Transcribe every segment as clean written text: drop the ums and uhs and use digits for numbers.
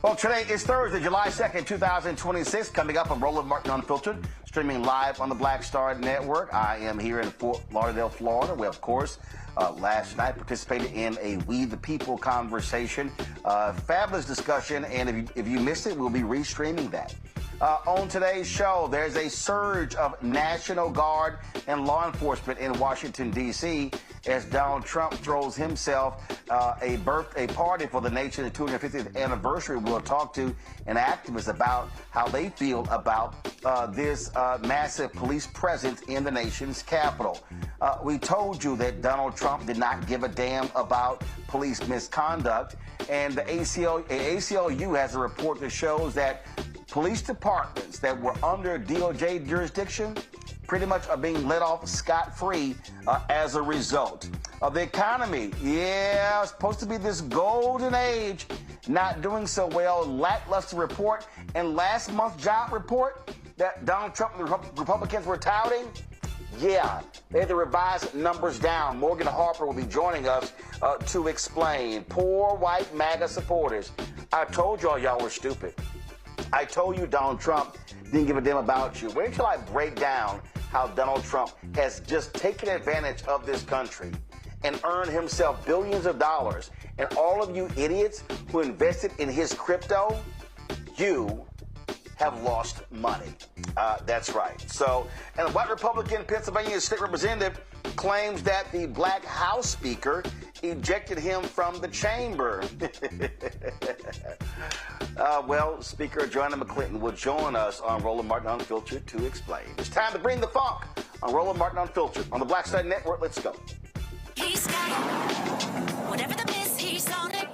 Well, today is Thursday, July 2nd, 2026. Coming up on Roland Martin Unfiltered, streaming live on the Black Star Network. I am here in Fort Lauderdale, Florida, where, of course, last night participated in a We the People conversation. Fabulous discussion, and if you missed it, we'll be restreaming that. On today's show, there's a surge of National Guard and law enforcement in Washington, D.C. as Donald Trump throws himself a party for the nation's 250th anniversary. We'll talk to an activist about how they feel about this massive police presence in the nation's capital. We told you that Donald Trump did not give a damn about police misconduct, and the ACLU has a report that shows that police departments that were under DOJ jurisdiction pretty much are being let off scot-free as a result. The economy, yeah, it's supposed to be this golden age, not doing so well. Lackluster report. And last month's job report that Donald Trump and the Republicans were touting, yeah, they had to revise numbers down. Morgan Harper will be joining us to explain. Poor white MAGA supporters. I told y'all were stupid. I told you Donald Trump didn't give a damn about you. Wait until I break down how Donald Trump has just taken advantage of this country and earned himself billions of dollars. And all of you idiots who invested in his crypto, you have lost money. That's right. So, and a white Republican Pennsylvania state representative claims that the black House Speaker ejected him from the chamber. Well, Speaker Joanna McClinton will join us on Roland Martin Unfiltered to explain. It's time to bring the funk on Roland Martin Unfiltered on the Black Star Network. Let's go. He's got it. Whatever the miss, he's on it.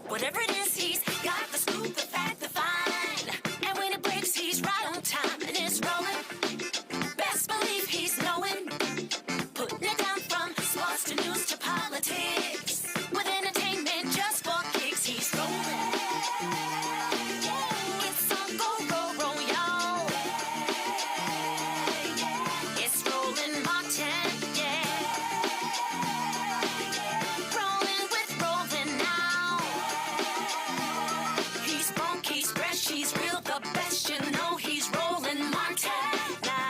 Whatever it is, he's got the scoop, the fact, the fine. And when it breaks, he's right on time and it's rolling. Best believe he's knowing. Putting it down from sports to news to politics. With entertainment just for kicks, he's rolling. It's on go, y'all. It's Roland Martin, yeah. Rolling with Roland now. He's funk, he's fresh, he's real, the best, you know he's Roland Martin now.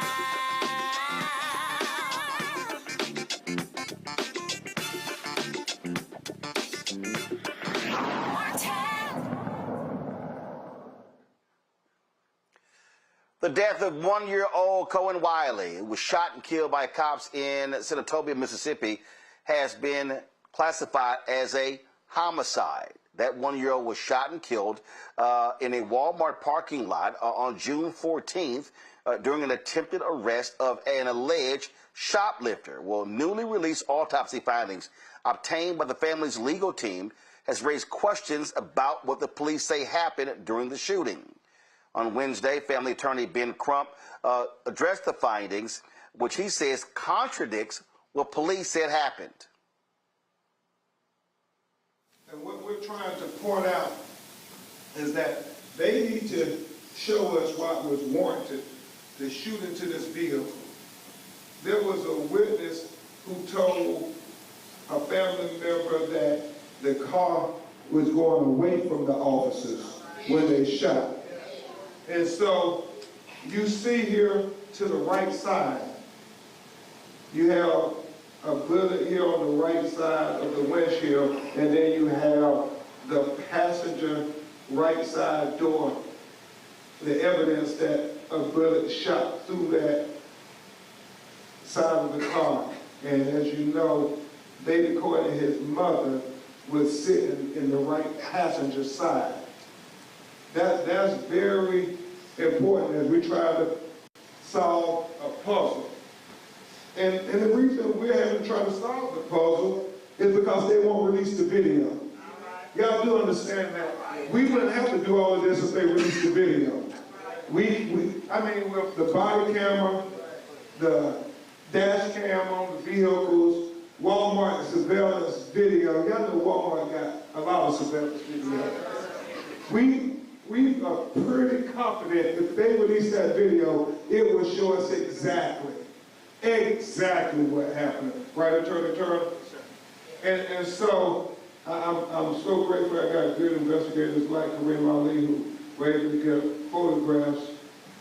The death of one-year-old Cohen Wiley, who was shot and killed by cops in Senatobia, Mississippi, has been classified as a homicide. That one-year-old was shot and killed in a Walmart parking lot on June 14th during an attempted arrest of an alleged shoplifter. Well, newly released autopsy findings obtained by the family's legal team has raised questions about what the police say happened during the shooting. On Wednesday, family attorney Ben Crump addressed the findings, which he says contradicts what police said happened. And what we're trying to point out is that they need to show us what was warranted to shoot into this vehicle. There was a witness who told a family member that the car was going away from the officers when they shot. And so you see here to the right side, you have a bullet here on the right side of the windshield, and then you have the passenger right side door, the evidence that a bullet shot through that side of the car. And as you know, baby Courtney, his mother, was sitting in the right passenger side. That's very important as we try to solve a puzzle. And the reason we're having to try to solve the puzzle is because they won't release the video. Y'all do understand that. We wouldn't have to do all of this if they released the video. I mean, with the body camera, the dash cam on the vehicles, Walmart surveillance video. Y'all know Walmart got a lot of surveillance video. We are pretty confident if they release that video, it will show us exactly what happened. Right, Attorney Turner? And so I'm so grateful I got good investigators like Kareem Ali who were able to get photographs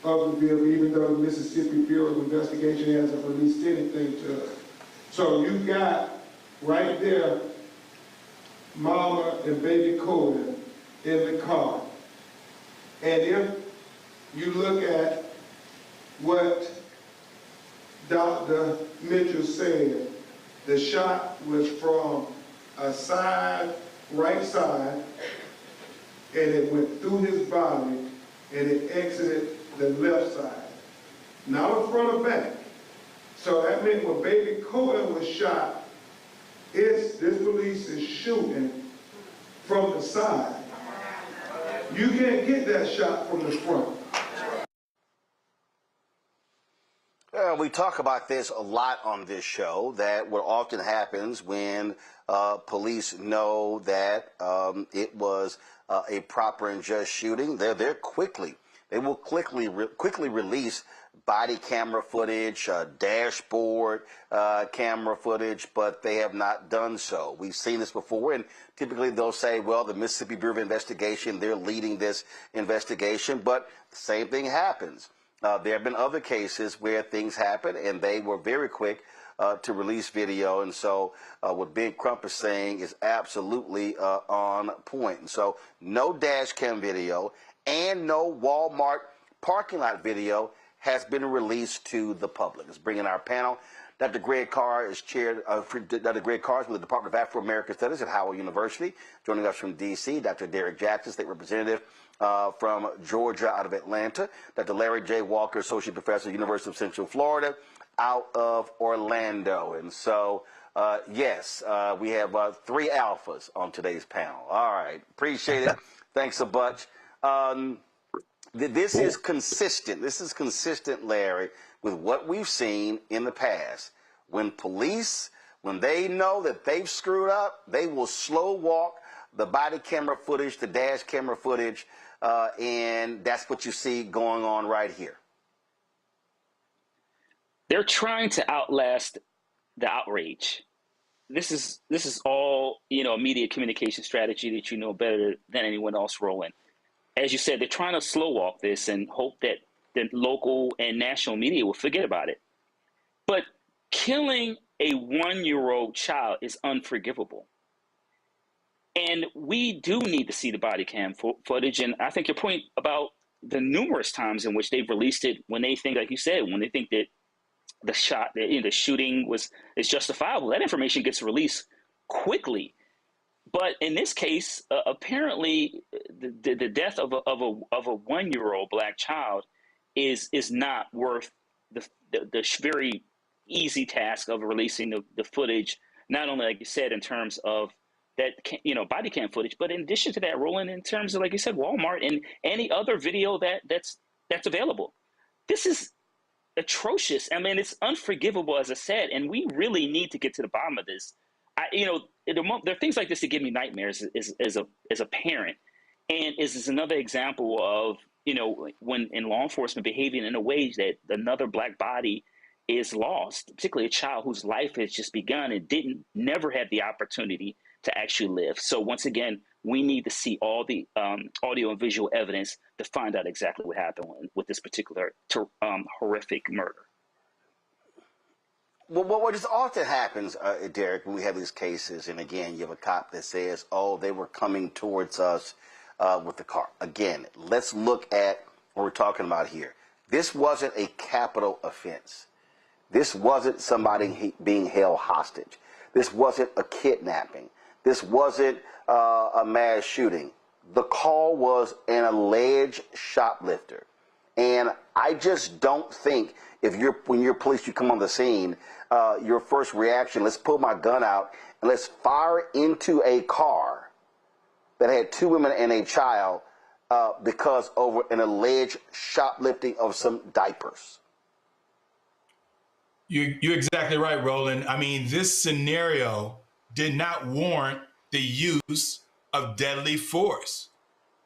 of the vehicle, even though the Mississippi Bureau of Investigation hasn't released anything to us. So you got right there Mama and baby Coda in the car. And if you look at what Dr. Mitchell said, the shot was from a side, right side, and it went through his body, and it exited the left side. Not a front or back. So that meant when baby Coda was shot, this police is shooting from the side. You can't get that shot from the front. We talk about this a lot on this show, that what often happens when police know that it was a proper and just shooting, they will quickly release body camera footage, dashboard camera footage, but they have not done so. We've seen this before, and typically they'll say, well, the Mississippi Bureau of Investigation, they're leading this investigation, but the same thing happens. There have been other cases where things happen, and they were very quick to release video. And so what Big Crump is saying is absolutely on point. And so no dash cam video and no Walmart parking lot video has been released to the public. Let's bring in our panel. Dr. Greg Carr is chaired, Dr. Greg Carr is with the Department of Afro-American Studies at Howard University. Joining us from D.C., Dr. Derek Jackson, State Representative from Georgia out of Atlanta. Dr. Larry J. Walker, Associate Professor, University of Central Florida out of Orlando. And so, yes, we have 3 alphas on today's panel. All right, appreciate it. Thanks a bunch. This is consistent. This is consistent, Larry, with what we've seen in the past. When police, when they know that they've screwed up, they will slow walk the body camera footage, the dash camera footage, and that's what you see going on right here. They're trying to outlast the outrage. This is all, a media communication strategy that you know better than anyone else, Roland. As you said, they're trying to slow walk this and hope that the local and national media will forget about it. But killing a 1-year-old child is unforgivable. And we do need to see the body cam footage. And I think your point about the numerous times in which they've released it, when they think, like you said, when they think that the shooting is justifiable, that information gets released quickly. But in this case, apparently, the death of a 1-year-old black child is not worth the very easy task of releasing the footage. Not only, like you said, in terms of that body cam footage, but in addition to that, Roland, in terms of, like you said, Walmart and any other video that's available. This is atrocious. I mean, it's unforgivable, as I said, and we really need to get to the bottom of this. There are things like this that give me nightmares as a parent, and is another example of when in law enforcement behaving in a way that another black body is lost, particularly a child whose life has just begun and never had the opportunity to actually live. So once again, we need to see all the audio and visual evidence to find out exactly what happened with this particular horrific murder. Well, what just often happens, Derek, when we have these cases, and again, you have a cop that says, oh, they were coming towards us with the car. Again, let's look at what we're talking about here. This wasn't a capital offense. This wasn't somebody being held hostage. This wasn't a kidnapping. This wasn't a mass shooting. The call was an alleged shoplifter. And I just don't think when you're police, you come on the scene, your first reaction, let's pull my gun out and let's fire into a car that had 2 women and a child because over an alleged shoplifting of some diapers. You're exactly right, Roland. I mean, this scenario did not warrant the use of deadly force.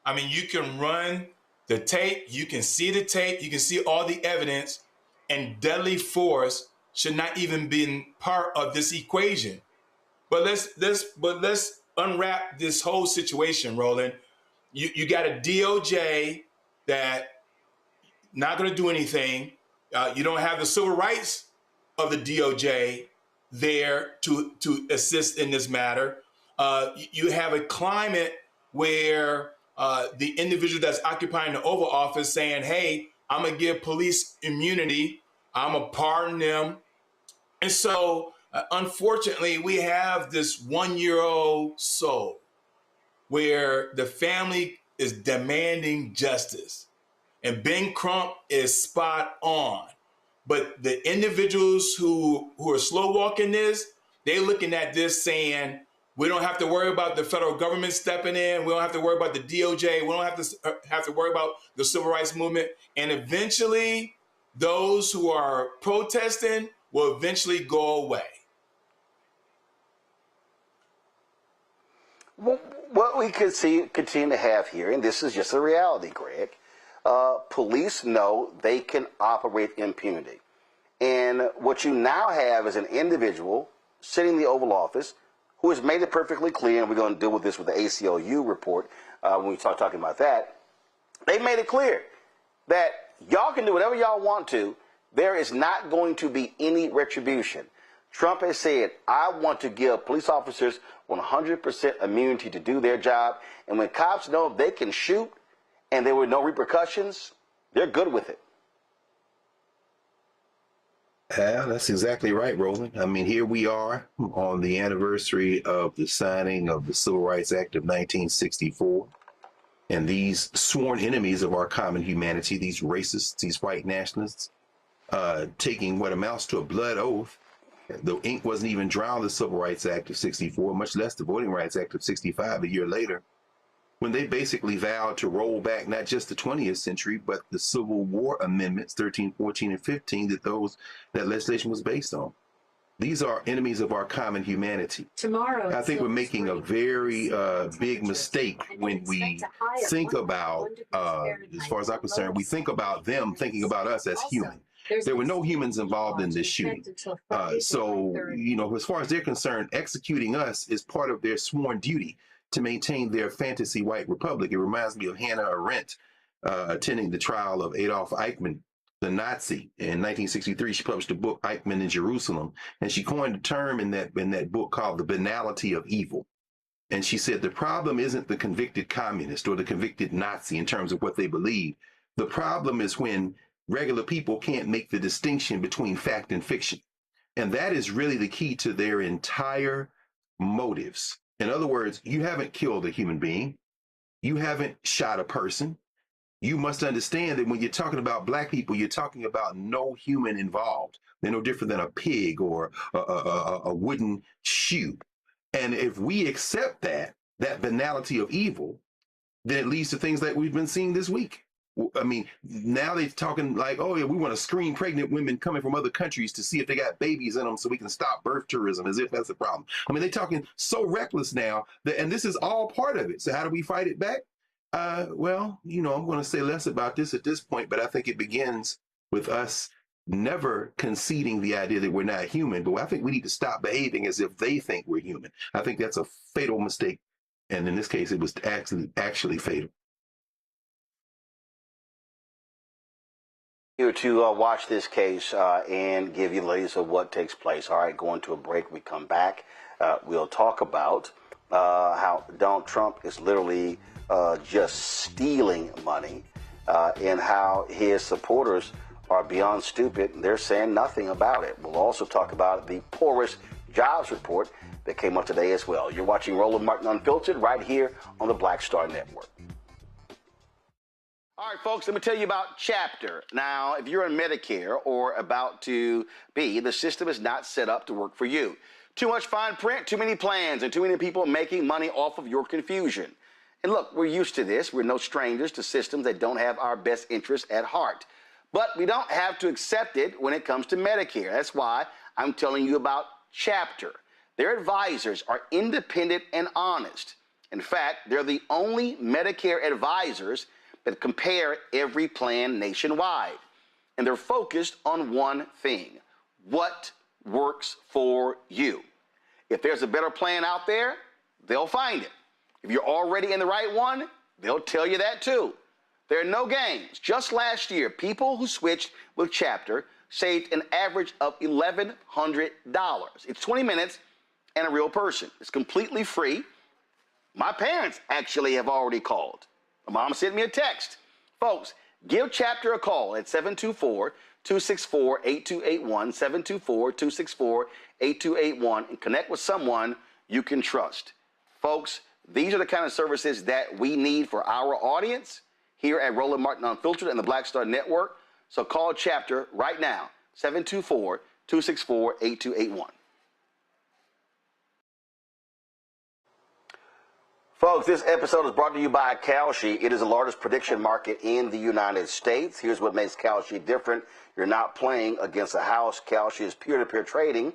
I mean, you can run the tape, you can see the tape, you can see all the evidence, and deadly force should not even be part of this equation. But let's unwrap this whole situation, Roland. You got a DOJ that not going to do anything. You don't have the civil rights of the DOJ there to assist in this matter. You have a climate where the individual that's occupying the Oval Office saying, hey, I'm going to give police immunity. I'm going to pardon them. And so, unfortunately, we have this 1-year-old soul where the family is demanding justice. And Ben Crump is spot on. But the individuals who are slow walking this, they're looking at this saying, we don't have to worry about the federal government stepping in. We don't have to worry about the DOJ. We don't have to worry about the civil rights movement. And eventually, those who are protesting will eventually go away. Well, what we could continue to have here, and this is just a reality, Greg, police know they can operate impunity. And what you now have is an individual sitting in the Oval Office who has made it perfectly clear, and we're going to deal with this with the ACLU report when we start talking about that. They made it clear that y'all can do whatever y'all want to. There is not going to be any retribution. Trump has said, I want to give police officers 100% immunity to do their job. And when cops know they can shoot and there were no repercussions, they're good with it. Yeah, that's exactly right, Roland. I mean, here we are on the anniversary of the signing of the Civil Rights Act of 1964. And these sworn enemies of our common humanity, these racists, these white nationalists, taking what amounts to a blood oath. The ink wasn't even dry on the Civil Rights Act of 64, much less the Voting Rights Act of 65 a year later, when they basically vowed to roll back not just the 20th century, but the Civil War amendments, 13, 14, and 15, that legislation was based on. These are enemies of our common humanity. Tomorrow, I think we're making a very big mistake when we think about, as far as I'm concerned, we think about them thinking about us as human. There were no humans involved in this shooting. So, you know, as far as they're concerned, executing us is part of their sworn duty to maintain their fantasy white republic. It reminds me of Hannah Arendt attending the trial of Adolf Eichmann, the Nazi. In 1963, she published a book, Eichmann in Jerusalem, and she coined a term in that book called the banality of evil. And she said the problem isn't the convicted communist or the convicted Nazi in terms of what they believe. The problem is when regular people can't make the distinction between fact and fiction. And that is really the key to their entire motives. In other words, you haven't killed a human being. You haven't shot a person. You must understand that when you're talking about black people, you're talking about no human involved. They're no different than a pig or a wooden shoe. And if we accept that banality of evil, then it leads to things like we've been seeing this week. I mean, now they're talking like, oh, yeah, we want to screen pregnant women coming from other countries to see if they got babies in them so we can stop birth tourism, as if that's a problem. I mean, they're talking so reckless now, and this is all part of it. So how do we fight it back? Well, you know, I'm going to say less about this at this point, but I think it begins with us never conceding the idea that we're not human. But I think we need to stop behaving as if they think we're human. I think that's a fatal mistake. And in this case, it was actually fatal. Here to watch this case and give you the latest of what takes place. All right, going to a break. We come back. We'll talk about how Donald Trump is literally just stealing money and how his supporters are beyond stupid. They're saying nothing about it. We'll also talk about the poorest jobs report that came up today as well. You're watching Roland Martin Unfiltered right here on the Black Star Network. All right, folks, let me tell you about Chapter. Now, if you're on Medicare or about to be, the system is not set up to work for you. Too much fine print, too many plans, and too many people making money off of your confusion. And look, we're used to this. We're no strangers to systems that don't have our best interests at heart. But we don't have to accept it when it comes to Medicare. That's why I'm telling you about Chapter. Their advisors are independent and honest. In fact, they're the only Medicare advisors that compare every plan nationwide. And they're focused on one thing: what works for you. If there's a better plan out there, they'll find it. If you're already in the right one, they'll tell you that too. There are no games. Just last year, people who switched with Chapter saved an average of $1,100. It's 20 minutes and a real person. It's completely free. My parents actually have already called. My mom sent me a text. Folks, give Chapter a call at 724-264-8281, 724-264-8281, and connect with someone you can trust. Folks, these are the kind of services that we need for our audience here at Roland Martin Unfiltered and the Black Star Network. So call Chapter right now, 724-264-8281. Folks, this episode is brought to you by Kalshi. It is the largest prediction market in the United States. Here's what makes Kalshi different. You're not playing against a house. Kalshi is peer-to-peer trading.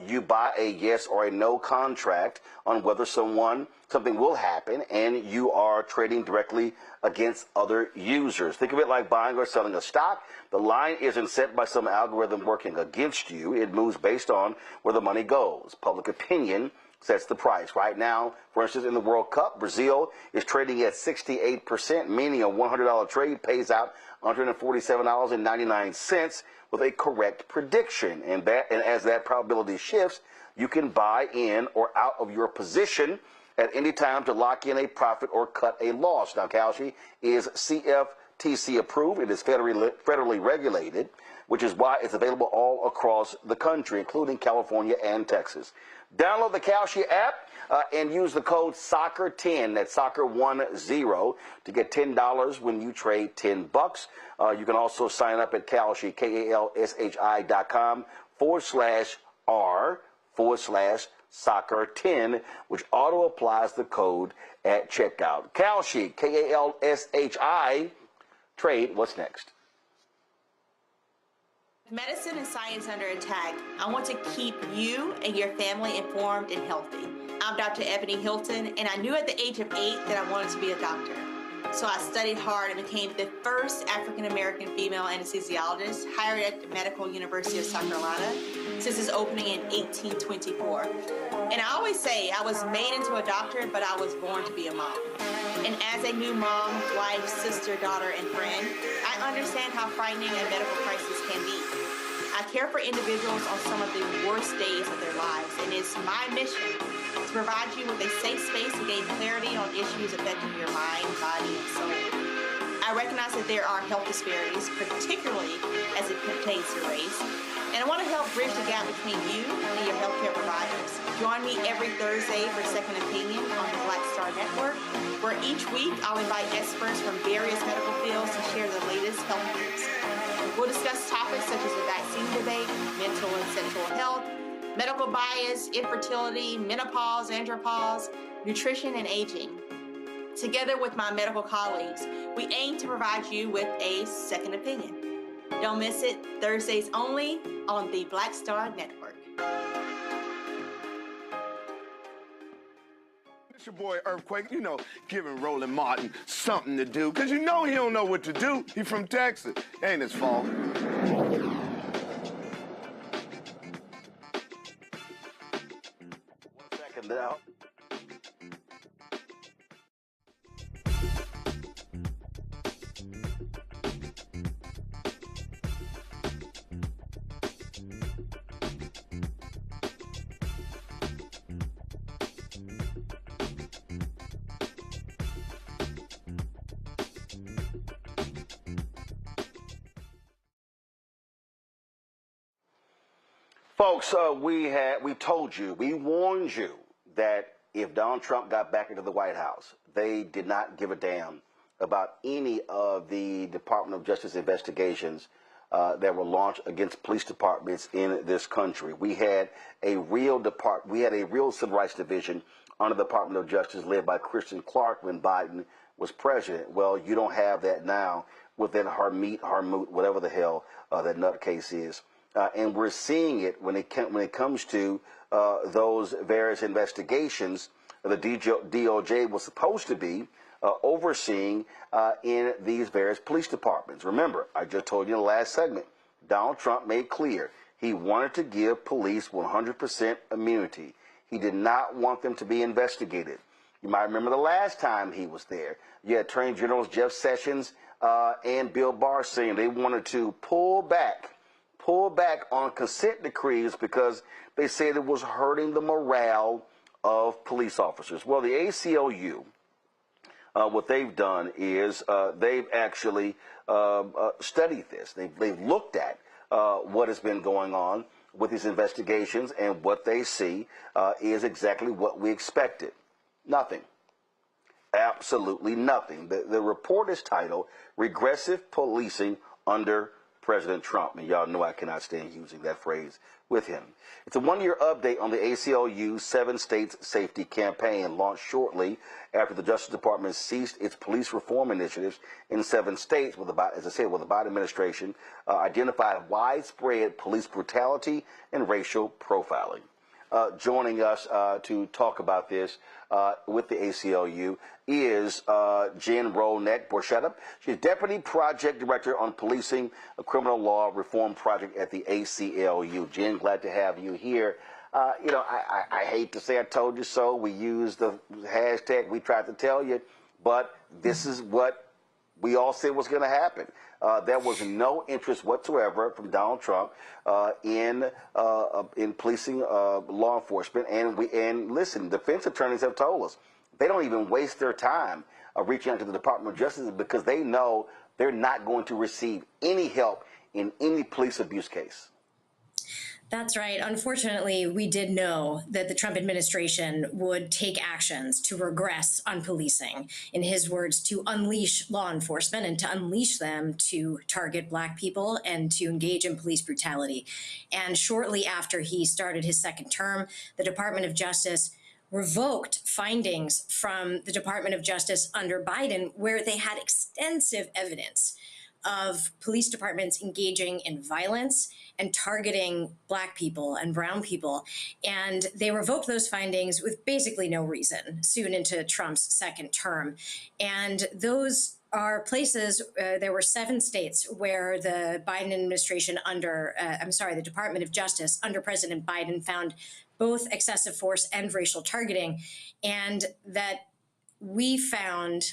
You buy a yes or a no contract on whether something will happen, and you are trading directly against other users. Think of it like buying or selling a stock. The line isn't set by some algorithm working against you. It moves based on where the money goes. Public opinion sets the price. Right now, for instance, in the World Cup, Brazil is trading at 68%, meaning a $100 trade pays out $147.99 with a correct prediction. And as that probability shifts, you can buy in or out of your position at any time to lock in a profit or cut a loss. Now, Kalshi is CFTC approved. It is federally regulated, which is why it's available all across the country, including California and Texas. Download the Kalshi app and use the code SOCCER10, that's SOCCER10, to get $10 when you trade $10. You can also sign up at Kalshi, KALSHI.com/R/SOCCER10, which auto applies the code at checkout. Kalshi, KALSHI, trade. What's next? Medicine and science under attack. I want to keep you and your family informed and healthy. I'm Dr. Ebony Hilton, and I knew at the age of 8 that I wanted to be a doctor. So I studied hard and became the first African-American female anesthesiologist hired at the Medical University of South Carolina since its opening in 1824. And I always say I was made into a doctor, but I was born to be a mom. And as a new mom, wife, sister, daughter, and friend, I understand how frightening a medical crisis can be. I care for individuals on some of the worst days of their lives, and it's my mission to provide you with a safe space to gain clarity on issues affecting your mind, body, and soul. I recognize that there are health disparities, particularly as it pertains to race, and I want to help bridge the gap between you and your healthcare providers. Join me every Thursday for Second Opinion on the Black Star Network, where each week I'll invite experts from various medical fields to share the latest health news. We'll discuss topics such as the vaccine debate, mental and sexual health, medical bias, infertility, menopause, andropause, nutrition, and aging. Together with my medical colleagues, we aim to provide you with a second opinion. Don't miss it, Thursdays only on the Black Star Network. It's your boy Earthquake, giving Roland Martin something to do, because he don't know what to do. He from Texas. Ain't his fault. 1 second now. Folks, we told you, we warned you that if Donald Trump got back into the White House, they did not give a damn about any of the Department of Justice investigations that were launched against police departments in this country. We had a real civil rights division under the Department of Justice led by Christian Clark when Biden was president. Well, you don't have that now within Harmoot, whatever the hell that nutcase is. And we're seeing it when it comes to those various investigations the DOJ was supposed to be overseeing in these various police departments. Remember, I just told you in the last segment, Donald Trump made clear he wanted to give police 100% immunity. He did not want them to be investigated. You might remember the last time he was there. You had Attorney Generals Jeff Sessions and Bill Barr saying they wanted to pull back on consent decrees because they said it was hurting the morale of police officers. Well, the ACLU, what they've done is they've actually studied this. They've looked at what has been going on with these investigations, and what they see is exactly what we expected. Nothing. Absolutely nothing. The report is titled Regressive Policing Under President Trump. And y'all know I cannot stand using that phrase with him. It's a one-year update on the ACLU's 7 states safety campaign, launched shortly after the Justice Department ceased its police reform initiatives in 7 states, with as I said, with the Biden administration identified widespread police brutality and racial profiling. Joining us to talk about this with the ACLU is Jen Roland. She's Deputy Project Director on Policing, a Criminal Law Reform Project at the ACLU. Jen, glad to have you here. I hate to say I told you so. We used the hashtag, we tried to tell you, but this is what we all said was going to happen. There was no interest whatsoever from Donald Trump in policing law enforcement, and listen, defense attorneys have told us they don't even waste their time reaching out to the Department of Justice because they know they're not going to receive any help in any police abuse case. That's right. Unfortunately, we did know that the Trump administration would take actions to regress on policing. In his words, to unleash law enforcement and to unleash them to target Black people and to engage in police brutality. And shortly after he started his second term, the Department of Justice revoked findings from the Department of Justice under Biden, where they had extensive evidence of police departments engaging in violence and targeting Black people and brown people. And they revoked those findings with basically no reason soon into Trump's second term. And those are places, there were 7 states where the Biden administration the Department of Justice under President Biden found both excessive force and racial targeting. And that we found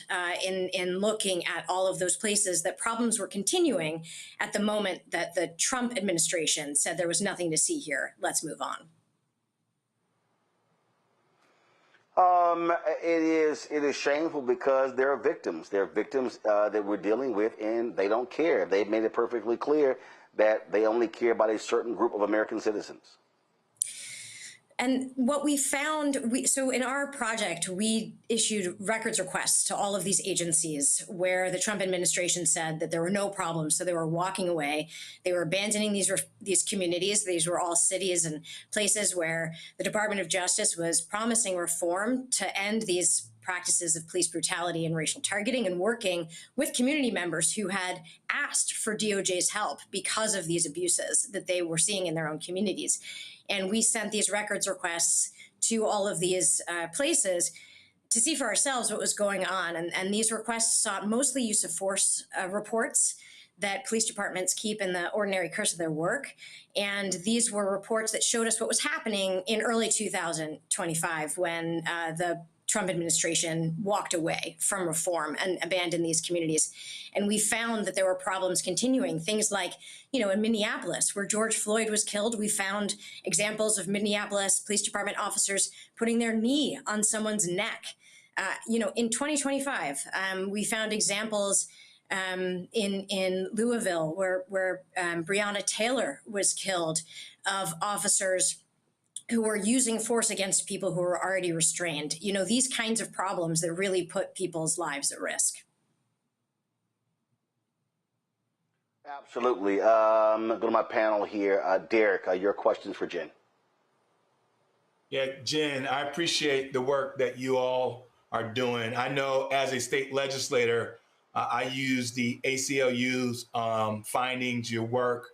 in looking at all of those places that problems were continuing at the moment that the Trump administration said there was nothing to see here. Let's move on. It is shameful because there are victims. There are victims that we're dealing with, and they don't care. They've made it perfectly clear that they only care about a certain group of American citizens. And what we found, so in our project, we issued records requests to all of these agencies where the Trump administration said that there were no problems, so they were walking away. They were abandoning these communities. These were all cities and places where the Department of Justice was promising reform to end these practices of police brutality and racial targeting, and working with community members who had asked for DOJ's help because of these abuses that they were seeing in their own communities. And we sent these records requests to all of these places to see for ourselves what was going on. And these requests sought mostly use of force reports that police departments keep in the ordinary course of their work. And these were reports that showed us what was happening in early 2025 when the Trump administration walked away from reform and abandoned these communities. And we found that there were problems continuing. Things like, in Minneapolis, where George Floyd was killed, we found examples of Minneapolis Police Department officers putting their knee on someone's neck. In 2025, we found examples in Louisville, where Breonna Taylor was killed, of officers who were using force against people who were already restrained. These kinds of problems that really put people's lives at risk. Absolutely. Go to my panel here. Derek, your questions for Jen. Yeah, Jen, I appreciate the work that you all are doing. I know as a state legislator, I use the ACLU's findings, your work,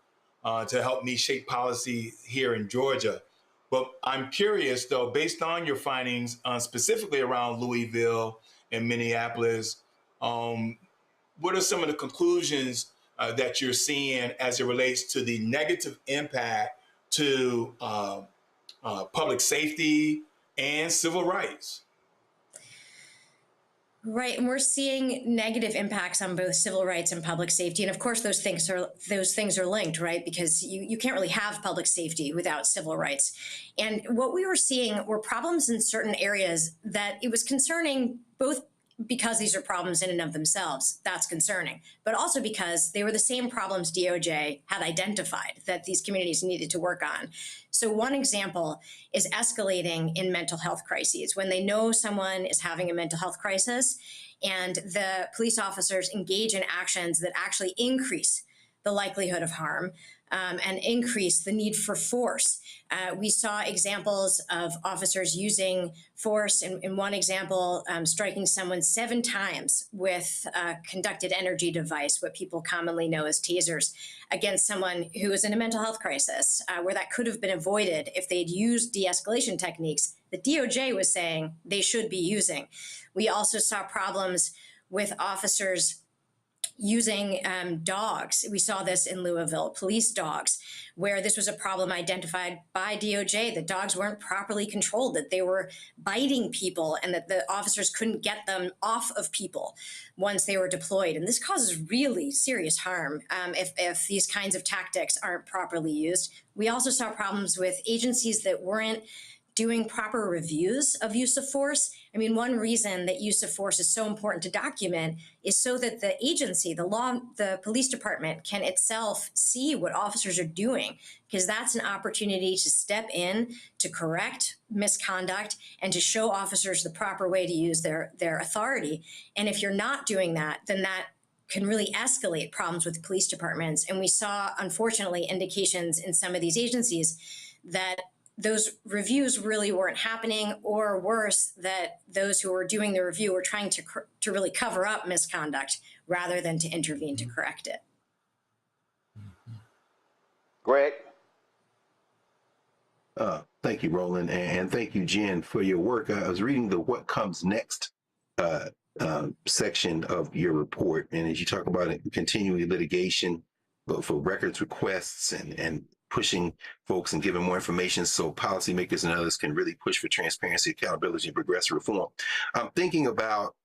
to help me shape policy here in Georgia. But I'm curious, though, based on your findings, specifically around Louisville and Minneapolis, what are some of the conclusions that you're seeing as it relates to the negative impact to public safety, and civil rights. Right, and we're seeing negative impacts on both civil rights and public safety, and of course those things are linked, right? Because you can't really have public safety without civil rights. And what we were seeing were problems in certain areas that it was concerning, both because these are problems in and of themselves, that's concerning, but also because they were the same problems DOJ had identified that these communities needed to work on. So one example is escalating in mental health crises. When they know someone is having a mental health crisis and the police officers engage in actions that actually increase the likelihood of harm, and increase the need for force. We saw examples of officers using force. In one example, striking someone 7 times with a conducted energy device, what people commonly know as tasers, against someone who was in a mental health crisis, where that could have been avoided if they'd used de-escalation techniques that DOJ was saying they should be using. We also saw problems with officers using dogs. We saw this in Louisville, police dogs, where this was a problem identified by DOJ, that dogs weren't properly controlled, that they were biting people, and that the officers couldn't get them off of people once they were deployed. And this causes really serious harm if these kinds of tactics aren't properly used. We also saw problems with agencies that weren't doing proper reviews of use of force. I mean, one reason that use of force is so important to document is so that the agency, the police department can itself see what officers are doing, because that's an opportunity to step in, to correct misconduct, and to show officers the proper way to use their authority. And if you're not doing that, then that can really escalate problems with police departments. And we saw, unfortunately, indications in some of these agencies that those reviews really weren't happening, or worse, that those who were doing the review were trying to really cover up misconduct rather than to intervene to correct it. Greg? Thank you, Roland, and thank you, Jen, for your work. I was reading the What Comes Next section of your report, and as you talk about it, continuing litigation, but for records requests and pushing folks and giving more information so policymakers and others can really push for transparency, accountability, and progressive reform. I'm thinking about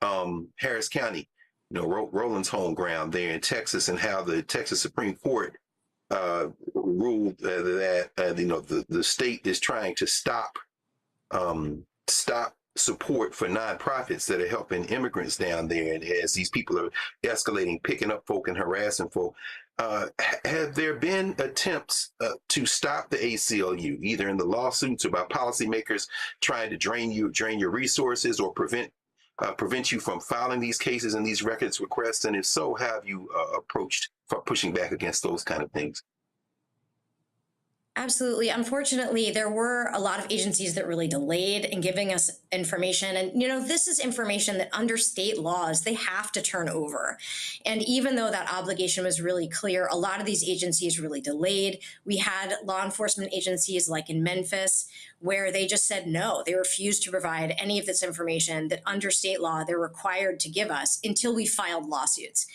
Harris County, Roland's home ground there in Texas, and how the Texas Supreme Court ruled that the state is trying to stop support for nonprofits that are helping immigrants down there, and as these people are escalating, picking up folk and harassing folk. Have there been attempts to stop the ACLU, either in the lawsuits or by policymakers trying to drain your resources, or prevent you from filing these cases and these records requests? And if so, have you approached for pushing back against those kind of things? Absolutely. Unfortunately, there were a lot of agencies that really delayed in giving us information. And, this is information that under state laws, they have to turn over. And even though that obligation was really clear, a lot of these agencies really delayed. We had law enforcement agencies like in Memphis, where they just said no. They refused to provide any of this information that under state law they're required to give us until we filed lawsuits.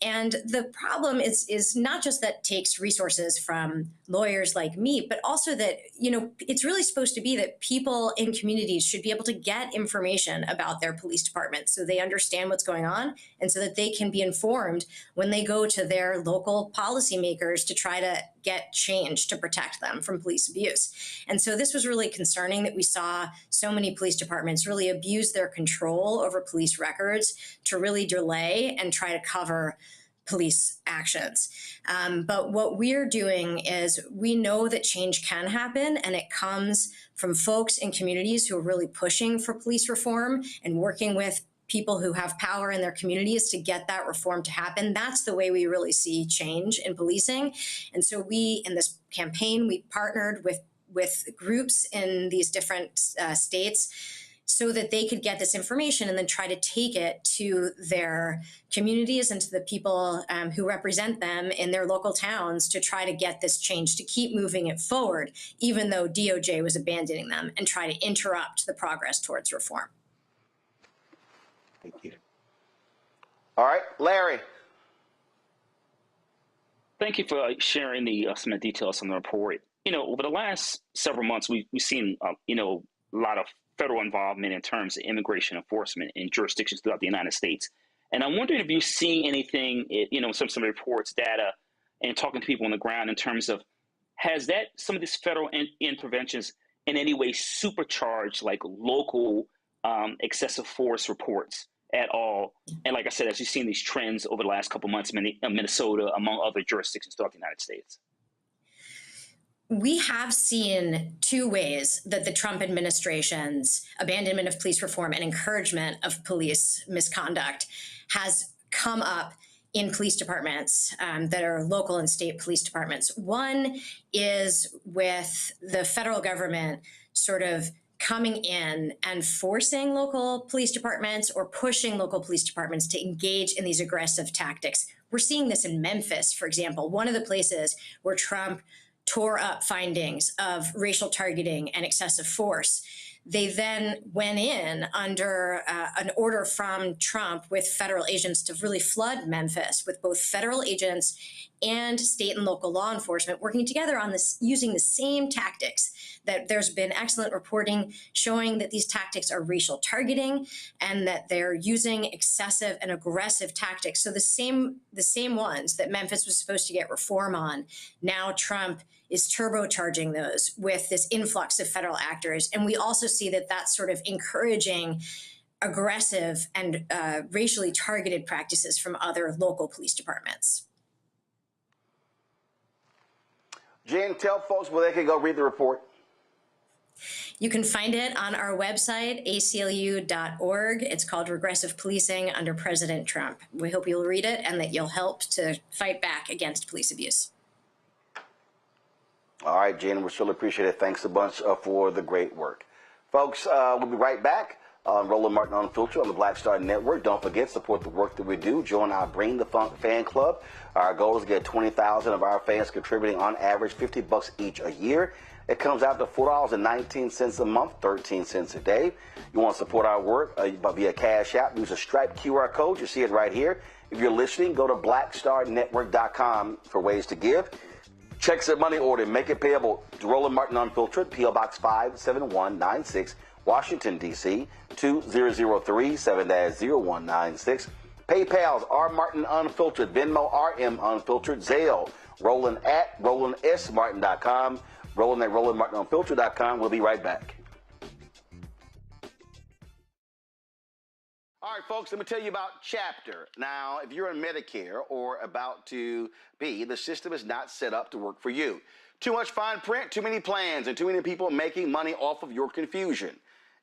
And the problem is not just that takes resources from lawyers like me, but also that, it's really supposed to be that people in communities should be able to get information about their police department so they understand what's going on, and so that they can be informed when they go to their local policymakers to try to get change to protect them from police abuse. And so this was really concerning that we saw so many police departments really abuse their control over police records to really delay and try to cover police actions. But what we're doing is we know that change can happen, and it comes from folks in communities who are really pushing for police reform and working with people who have power in their communities to get that reform to happen. That's the way we really see change in policing. And so we, in this campaign, we partnered with groups in these different states so that they could get this information and then try to take it to their communities and to the people who represent them in their local towns to try to get this change, to keep moving it forward, even though DOJ was abandoning them, and try to interrupt the progress towards reform. Thank you. All right, Larry. Thank you for sharing some of the details on the report. Over the last several months, we've seen, a lot of federal involvement in terms of immigration enforcement in jurisdictions throughout the United States. And I'm wondering if you're seeing anything, some reports, data, and talking to people on the ground in terms of, has that some of these federal interventions in any way supercharged like local excessive force reports at all? And like I said, as you've seen these trends over the last couple of months, Minnesota, among other jurisdictions throughout the United States. We have seen two ways that the Trump administration's abandonment of police reform and encouragement of police misconduct has come up in police departments that are local and state police departments. One is with the federal government sort of coming in and forcing local police departments or pushing local police departments to engage in these aggressive tactics. We're seeing this in Memphis, for example, one of the places where Trump tore up findings of racial targeting and excessive force. They then went in under an order from Trump with federal agents to really flood Memphis with both federal agents and state and local law enforcement working together on this, using the same tactics. That there's been excellent reporting showing that these tactics are racial targeting and that they're using excessive and aggressive tactics. So the same ones that Memphis was supposed to get reform on, now Trump is turbocharging those with this influx of federal actors. And we also see that that's sort of encouraging aggressive and racially targeted practices from other local police departments. Jen, tell folks where they can go read the report. You can find it on our website, aclu.org. It's called Regressive Policing Under President Trump. We hope you'll read it and that you'll help to fight back against police abuse. All right, Jen, we surely appreciate it. Thanks a bunch for the great work. Folks, we'll be right back on Roland Martin Unfiltered on the Black Star Network. Don't forget, support the work that we do. Join our Bring the Funk fan club. Our goal is to get 20,000 of our fans contributing on average $50 each a year. It comes out to $4.19 a month, 13 cents a day. You want to support our work via Cash App. Use a striped QR code. You see it right here. If you're listening, go to blackstarnetwork.com for ways to give. Checks and money order. Make it payable to Roland Martin Unfiltered, P.O. Box 57196, Washington, D.C., 2003 7-0196. PayPal's R. Martin Unfiltered, Venmo RM Unfiltered, Zelle, Roland at RolandSMartin.com, Roland at RolandMartinUnfiltered.com. We'll be right back. All right, folks, let me tell you about Chapter. Now, if you're on Medicare or about to be, the system is not set up to work for you. Too much fine print, too many plans, and too many people making money off of your confusion.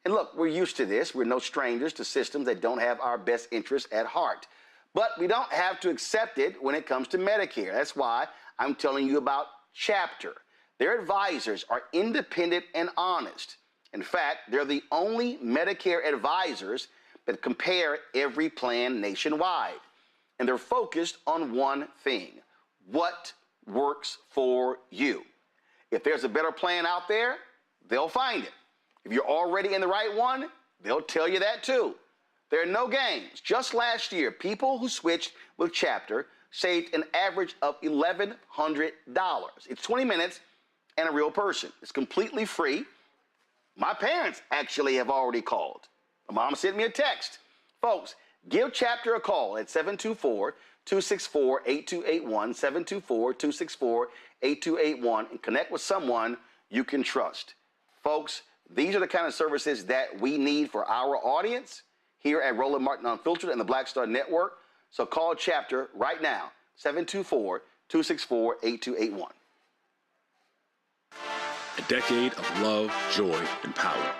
And look, we're used to this. We're no strangers to systems that don't have our best interests at heart. But we don't have to accept it when it comes to Medicare. That's why I'm telling you about Chapter. Their advisors are independent and honest. In fact, they're the only Medicare advisors that compare every plan nationwide. And they're focused on one thing: what works for you. If there's a better plan out there, they'll find it. If you're already in the right one, they'll tell you that too. There are no games. Just last year, people who switched with Chapter saved an average of $1,100. It's 20 minutes and a real person. It's completely free. My parents actually have already called. My mom sent me a text. Folks, give Chapter a call at 724-264-8281, 724-264-8281, and connect with someone you can trust. Folks, these are the kind of services that we need for our audience here at Roland Martin Unfiltered and the Black Star Network. So call Chapter right now, 724-264-8281. A decade of love, joy, and power.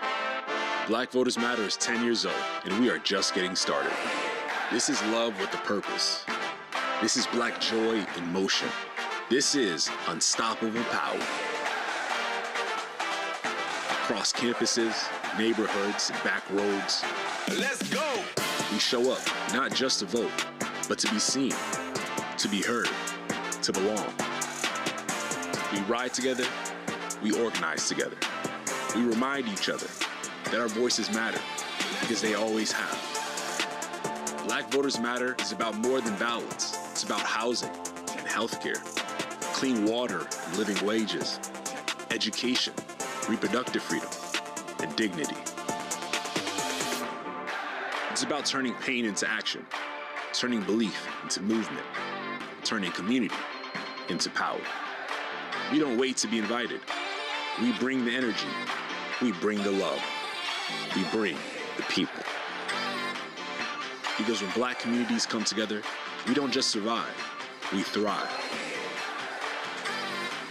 Black Voters Matter is 10 years old, and we are just getting started. This is love with a purpose. This is Black joy in motion. This is unstoppable power. Across campuses, neighborhoods, and back roads. Let's go! We show up not just to vote, but to be seen, to be heard, to belong. We ride together. We organize together. We remind each other that our voices matter, because they always have. Black Voters Matter is about more than ballots. It's about housing and healthcare, clean water and living wages, education, reproductive freedom, and dignity. It's about turning pain into action, turning belief into movement, turning community into power. We don't wait to be invited. We bring the energy. We bring the love. We bring the people. Because when Black communities come together, we don't just survive, we thrive.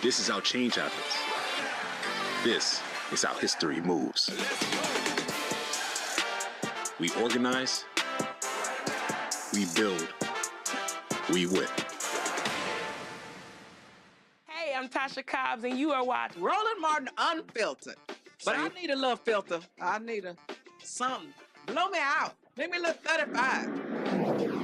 This is how change happens. This is how history moves. We organize, we build, we win. Hey, I'm Tasha Cobbs, and you are watching Roland Martin Unfiltered. But I need a little filter. I need something. Blow me out. Make me look 35.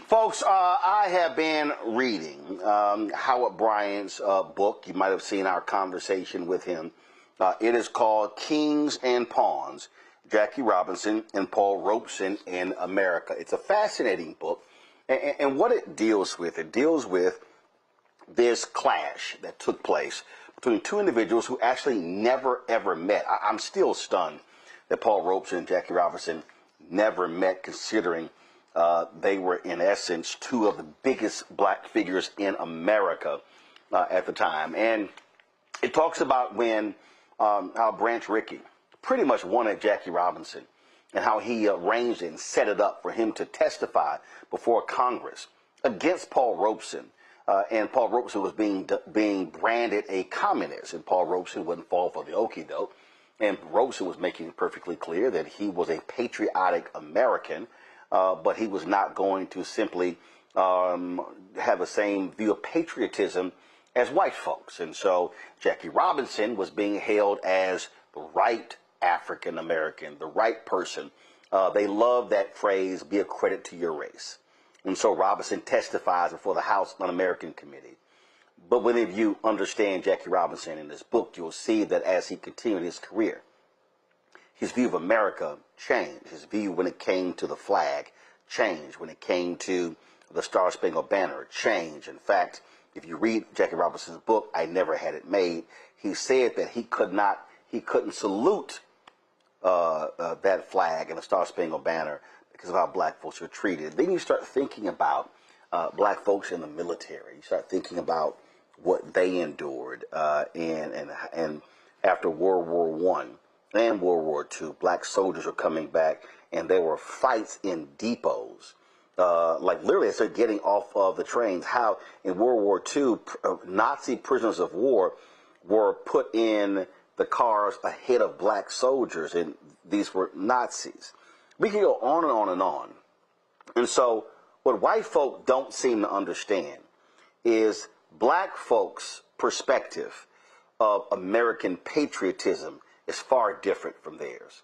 Folks, I have been reading Howard Bryant's book. You might have seen our conversation with him. It is called Kings and Pawns, Jackie Robinson and Paul Robeson in America. It's a fascinating book. And what it deals with this clash that took place between two individuals who actually never, ever met. I'm still stunned that Paul Robeson and Jackie Robinson never met, considering they were, in essence, two of the biggest Black figures in America at the time. And it talks about when how Branch Rickey pretty much wanted Jackie Robinson, and how he arranged and set it up for him to testify before Congress against Paul Robeson. And Paul Robeson was being branded a communist, and Paul Robeson wouldn't fall for the okie doke. And Robeson was making it perfectly clear that he was a patriotic American, but he was not going to simply have the same view of patriotism as white folks. And so Jackie Robinson was being hailed as the right African American, the right person. They love that phrase, be a credit to your race. And so Robinson testifies before the House Un-American Committee. But when you understand Jackie Robinson in this book, you'll see that as he continued his career, his view of America changed. His view when it came to the flag changed. When it came to the Star-Spangled Banner changed. In fact, if you read Jackie Robinson's book, I Never Had It Made, he said that he couldn't salute that flag and the Star-Spangled Banner because of how Black folks were treated. Then you start thinking about Black folks in the military. You start thinking about what they endured, and after World War I and World War II, Black soldiers were coming back, and there were fights in depots. Like literally, as they're getting off of the trains, how in World War II, Nazi prisoners of war were put in the cars ahead of Black soldiers, and these were Nazis. We can go on and on and on. And so what white folk don't seem to understand is Black folks' perspective of American patriotism is far different from theirs.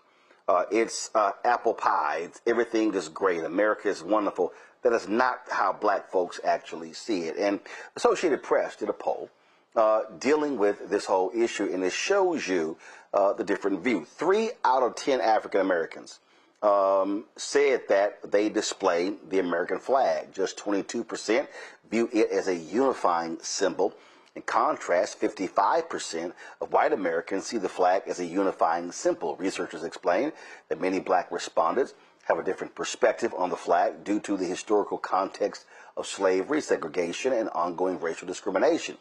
It's apple pie. It's everything is great. America is wonderful. That is not how Black folks actually see it. And Associated Press did a poll dealing with this whole issue, and it shows you the different view. 3 out of 10 African Americans said that they display the American flag. Just 22% view it as a unifying symbol. In contrast, 55% of white Americans see the flag as a unifying symbol. Researchers explain that many Black respondents have a different perspective on the flag due to the historical context of slavery, segregation, and ongoing racial discrimination.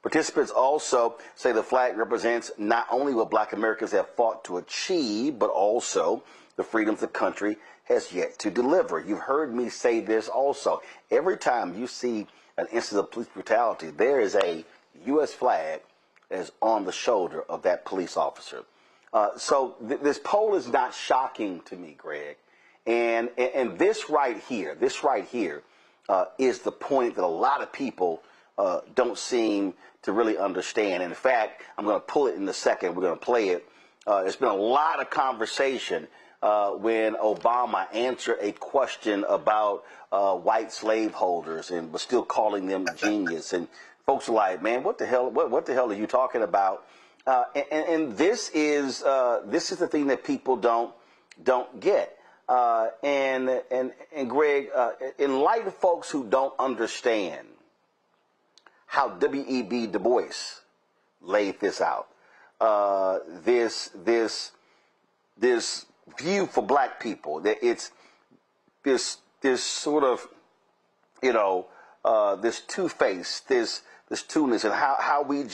Participants also say the flag represents not only what Black Americans have fought to achieve, but also the freedoms the country has yet to deliver. You've heard me say this also. Every time you see an instance of police brutality, there is a U.S. flag that is on the shoulder of that police officer. So this poll is not shocking to me, Greg. And this right here is the point that a lot of people don't seem to really understand. In fact, I'm going to pull it in a second. We're going to play it. There's been a lot of conversation when Obama answered a question about white slaveholders and was still calling them genius. And folks are like, man, what the hell are you talking about? And this is the thing that people don't get. And Greg, in light of folks who don't understand how W.E.B. Du Bois laid this out, this view for black people, that it's this sort of, this two-face, this two-ness, and how we've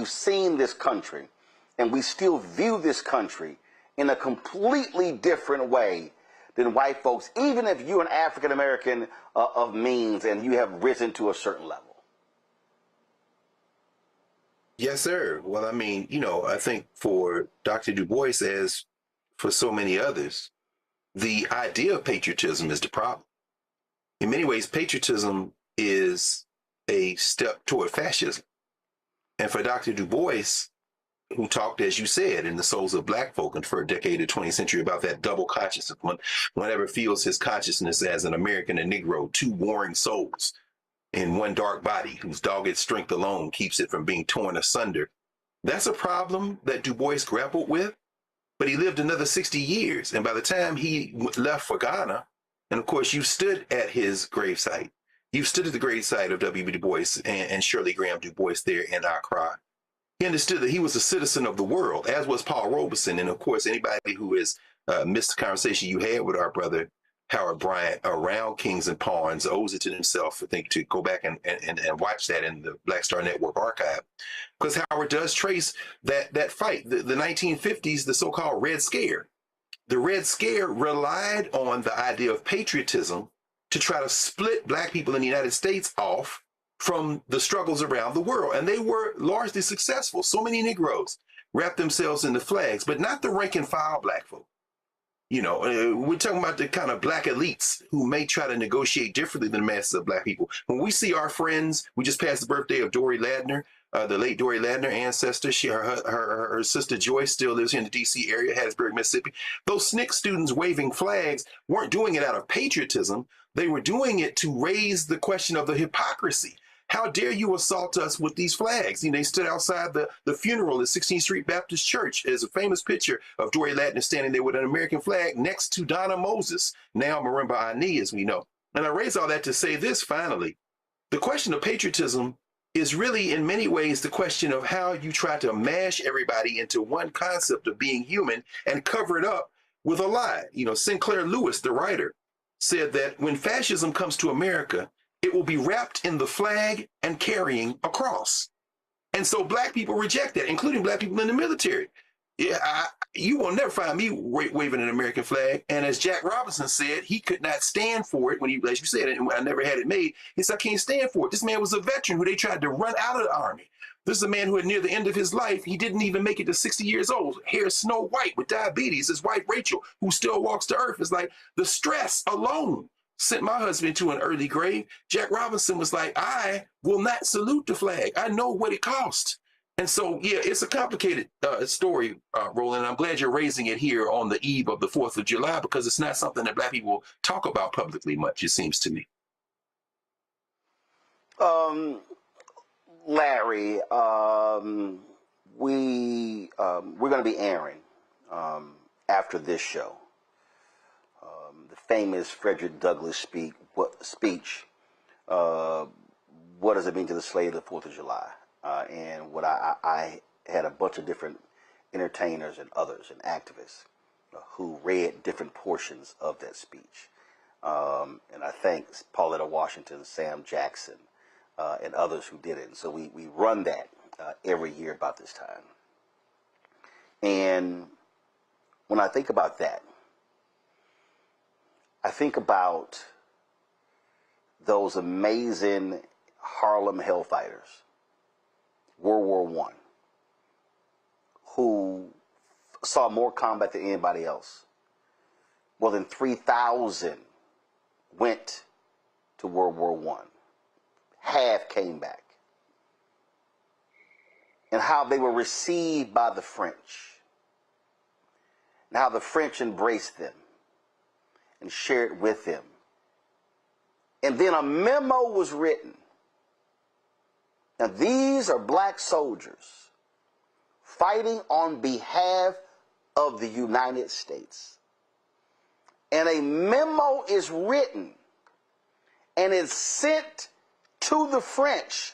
seen this country, and we still view this country in a completely different way than white folks, even if you're an African American of means and you have risen to a certain level. Yes, sir. Well, I mean, I think for Dr. Du Bois, as for so many others, the idea of patriotism is the problem. In many ways, patriotism is a step toward fascism. And for Dr. Du Bois, who talked, as you said, in the souls of black folk and for a decade of the 20th century about that double consciousness, whenever feels his consciousness as an American and Negro, two warring souls in one dark body whose dogged strength alone keeps it from being torn asunder. That's a problem that Du Bois grappled with, but he lived another 60 years. And by the time he left for Ghana, and of course you stood at his gravesite, you stood at the gravesite of W.B. Du Bois and Shirley Graham Du Bois there in Accra. He understood that he was a citizen of the world, as was Paul Robeson. And of course, anybody who has missed the conversation you had with our brother Howard Bryant around Kings and Pawns owes it to himself, I think, to go back and watch that in the Black Star Network archive. Because Howard does trace that fight, the 1950s, the so-called Red Scare. The Red Scare relied on the idea of patriotism to try to split black people in the United States off from the struggles around the world. And they were largely successful. So many Negroes wrapped themselves in the flags, but not the rank and file black folk. We're talking about the kind of black elites who may try to negotiate differently than the masses of black people. When we see our friends, we just passed the birthday of Dory Ladner, the late Dory Ladner ancestor. Her sister Joyce still lives here in the D.C. area, Hattiesburg, Mississippi. Those SNCC students waving flags weren't doing it out of patriotism. They were doing it to raise the question of the hypocrisy. How dare you assault us with these flags? They stood outside the funeral at 16th Street Baptist Church. There's a famous picture of Dory Ladner standing there with an American flag next to Donna Moses, now Marimba Ani, as we know. And I raise all that to say this, finally. The question of patriotism is really, in many ways, the question of how you try to mash everybody into one concept of being human and cover it up with a lie. Sinclair Lewis, the writer, said that when fascism comes to America, it will be wrapped in the flag and carrying a cross. And so black people reject that, including black people in the military. You will never find me waving an American flag. And as Jack Robinson said, he could not stand for it when he, as you said, and I never had it made. He said, I can't stand for it. This man was a veteran who they tried to run out of the army. This is a man who had near the end of his life, he didn't even make it to 60 years old. Hair snow white with diabetes. His wife, Rachel, who still walks the earth, is like, the stress alone sent my husband to an early grave. Jack Robinson was like, I will not salute the flag. I know what it cost. And so, yeah, it's a complicated story, Roland. I'm glad you're raising it here on the eve of the 4th of July, because it's not something that black people talk about publicly much, it seems to me. Larry, we're going to be airing after this show the famous Frederick Douglass speech, what does it mean to the slave of the 4th of July? And what I had a bunch of different entertainers and others and activists who read different portions of that speech. And I thank Pauletta Washington, Sam Jackson, and others who did it. And so we run that every year about this time. And when I think about that, I think about those amazing Harlem Hellfighters, World War I, who saw more combat than anybody else. More than 3,000 went to World War I. Half came back. And how they were received by the French. And how the French embraced them and shared with them. And then a memo was written. Now these are black soldiers fighting on behalf of the United States. And a memo is written and is sent to the French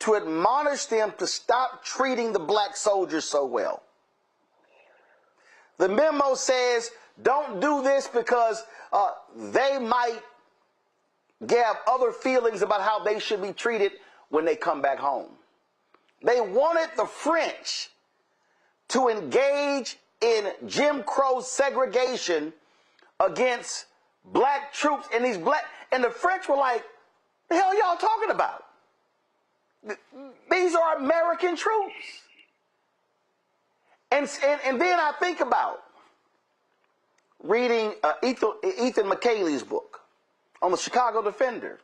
to admonish them to stop treating the black soldiers so well. The memo says, don't do this because they might have other feelings about how they should be treated when they come back home. They wanted the French to engage in Jim Crow segregation against black troops and and the French were like, the hell y'all talking about? These are American troops. And then I think about reading Ethan McKayle's book on the Chicago Defender.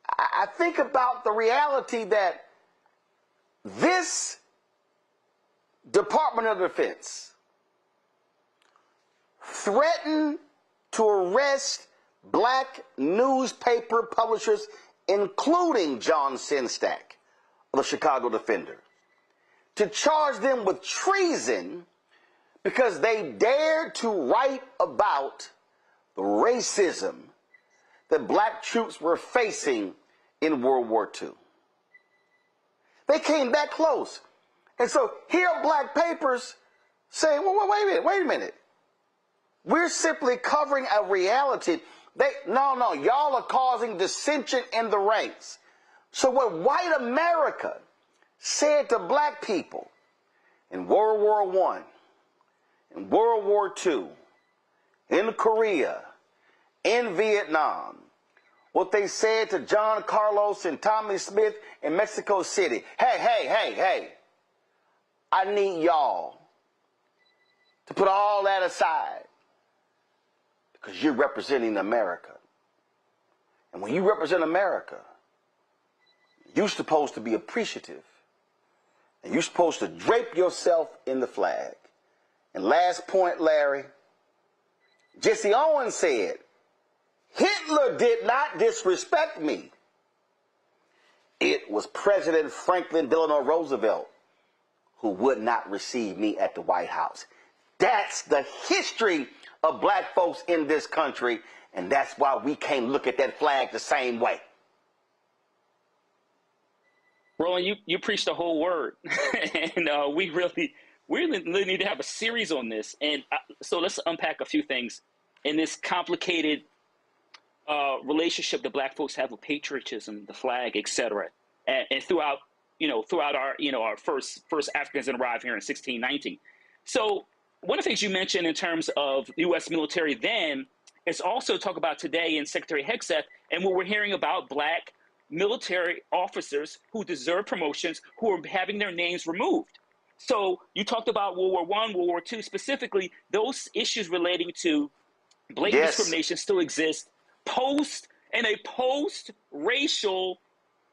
I think about the reality that this Department of Defense threatened to arrest black newspaper publishers, including John Sinstack of the Chicago Defender, to charge them with treason because they dared to write about the racism that black troops were facing in World War II. They came that close. And so here are black papers saying, well, wait a minute. We're simply covering a reality. No, y'all are causing dissension in the ranks. So what white America said to black people in World War I, in World War II, in Korea, in Vietnam, what they said to John Carlos and Tommy Smith in Mexico City. Hey, I need y'all to put all that aside because you're representing America. And when you represent America, you're supposed to be appreciative. And you're supposed to drape yourself in the flag. And last point, Larry, Jesse Owens said, Hitler did not disrespect me. It was President Franklin Delano Roosevelt who would not receive me at the White House. That's the history of black folks in this country, and that's why we can't look at that flag the same way. Roland, you preached the whole word, and we really need to have a series on this. And so let's unpack a few things in this complicated relationship that black folks have with patriotism, the flag, etc. And throughout our first Africans that arrived here in 1619. So one of the things you mentioned in terms of the U.S. military then is also talk about today in Secretary Hegseth and what we're hearing about black military officers who deserve promotions who are having their names removed. So you talked about World War I, World War II specifically. Those issues relating to blatant discrimination still exist in a post-racial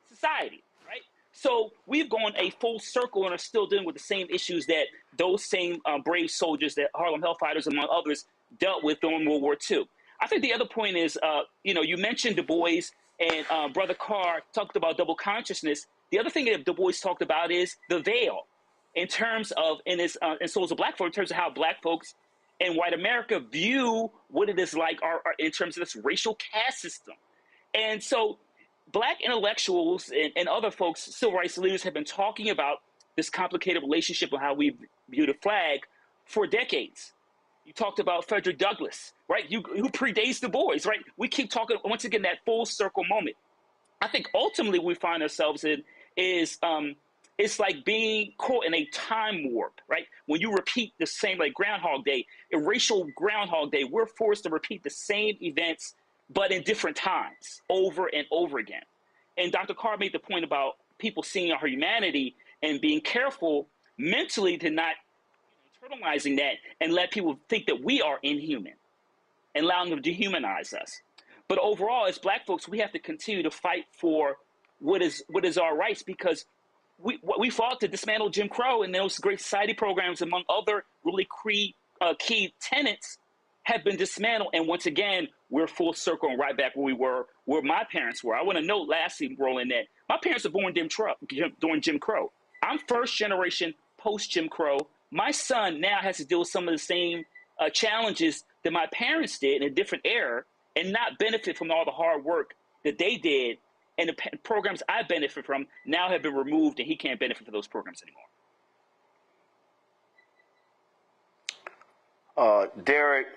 society, right? So we've gone a full circle and are still dealing with the same issues that those same brave soldiers, that Harlem Hellfighters, among others, dealt with during World War II. I think the other point is, you mentioned Du Bois and Brother Carr talked about double consciousness. The other thing that Du Bois talked about is the veil in terms of, in Souls of Black Folk, in terms of how black folks in white America view what it is like in terms of this racial caste system. And so black intellectuals and other folks, civil rights leaders, have been talking about this complicated relationship of how we view the flag for decades. You talked about Frederick Douglass, right? Who predates Du Bois, right? We keep talking, once again, that full circle moment. I think ultimately we find ourselves in is it's like being caught in a time warp, right? When you repeat the same, like Groundhog Day, a racial Groundhog Day, we're forced to repeat the same events, but in different times, over and over again. And Dr. Carr made the point about people seeing our humanity and being careful mentally to not internalizing that and let people think that we are inhuman and allowing them to dehumanize us. But overall, as black folks, we have to continue to fight for what is our rights, because we fought to dismantle Jim Crow, and those Great Society programs, among other really key tenets, have been dismantled. And once again, we're full circle and right back where we were, where my parents were. I want to note lastly, Roland, that my parents were born during Jim Crow. I'm first generation post Jim Crow. My son now has to deal with some of the same challenges that my parents did in a different era and not benefit from all the hard work that they did and the programs I benefit from now have been removed, and he can't benefit from those programs anymore. Derek,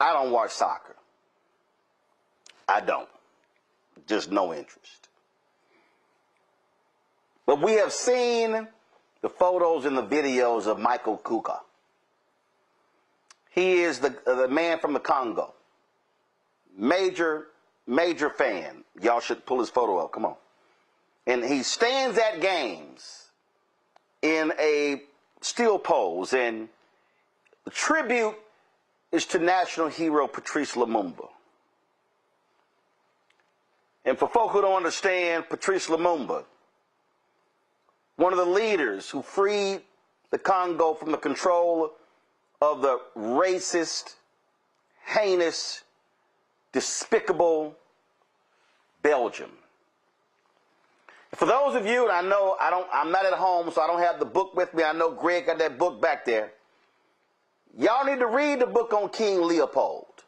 I don't watch soccer. I don't. Just no interest. But we have seen the photos and the videos of Michael Kuka. He is the man from the Congo. Major fan. Y'all should pull his photo up. Come on. And he stands at games in a still pose. And the tribute is to national hero Patrice Lumumba. And for folk who don't understand Patrice Lumumba, one of the leaders who freed the Congo from the control of the racist, heinous, despicable Belgium. For those of you, and I know I'm not at home, so I don't have the book with me. I know Greg got that book back there. Y'all need to read the book on King Leopold,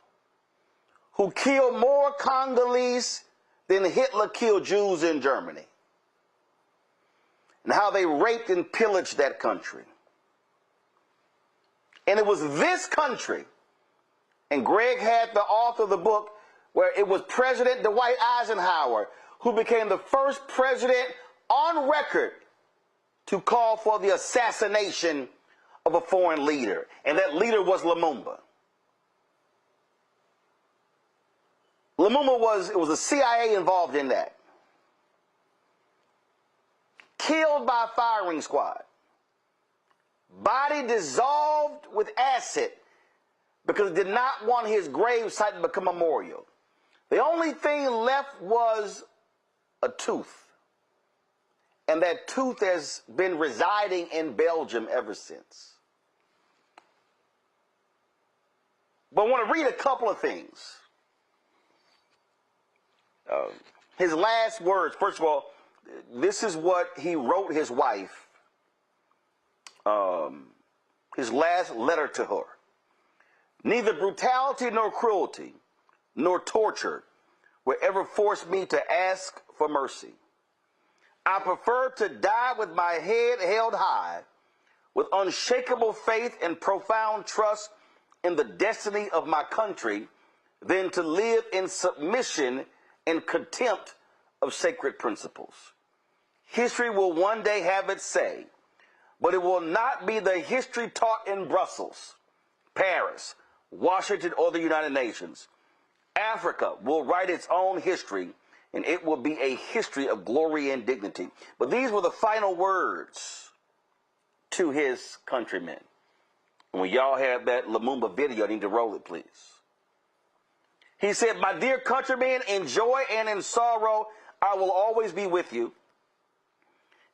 who killed more Congolese than Hitler killed Jews in Germany, and how they raped and pillaged that country. And it was this country, and Greg had the author of the book, where it was President Dwight Eisenhower who became the first president on record to call for the assassination of a foreign leader. And that leader was Lumumba. It was the CIA involved in that. Killed by a firing squad. Body dissolved with acid because it did not want his grave site to become a memorial. The only thing left was a tooth. And that tooth has been residing in Belgium ever since. But I want to read a couple of things. His last words, first of all, this is what he wrote his wife, his last letter to her. Neither brutality nor cruelty nor torture will ever force me to ask for mercy. I prefer to die with my head held high, with unshakable faith and profound trust in the destiny of my country, than to live in submission and contempt of sacred principles. History will one day have its say, but it will not be the history taught in Brussels, Paris, Washington, or the United Nations. Africa will write its own history, and it will be a history of glory and dignity. But these were the final words to his countrymen. And when y'all have that Lumumba video, I need to roll it, please. He said, "My dear countrymen, in joy and in sorrow, I will always be with you.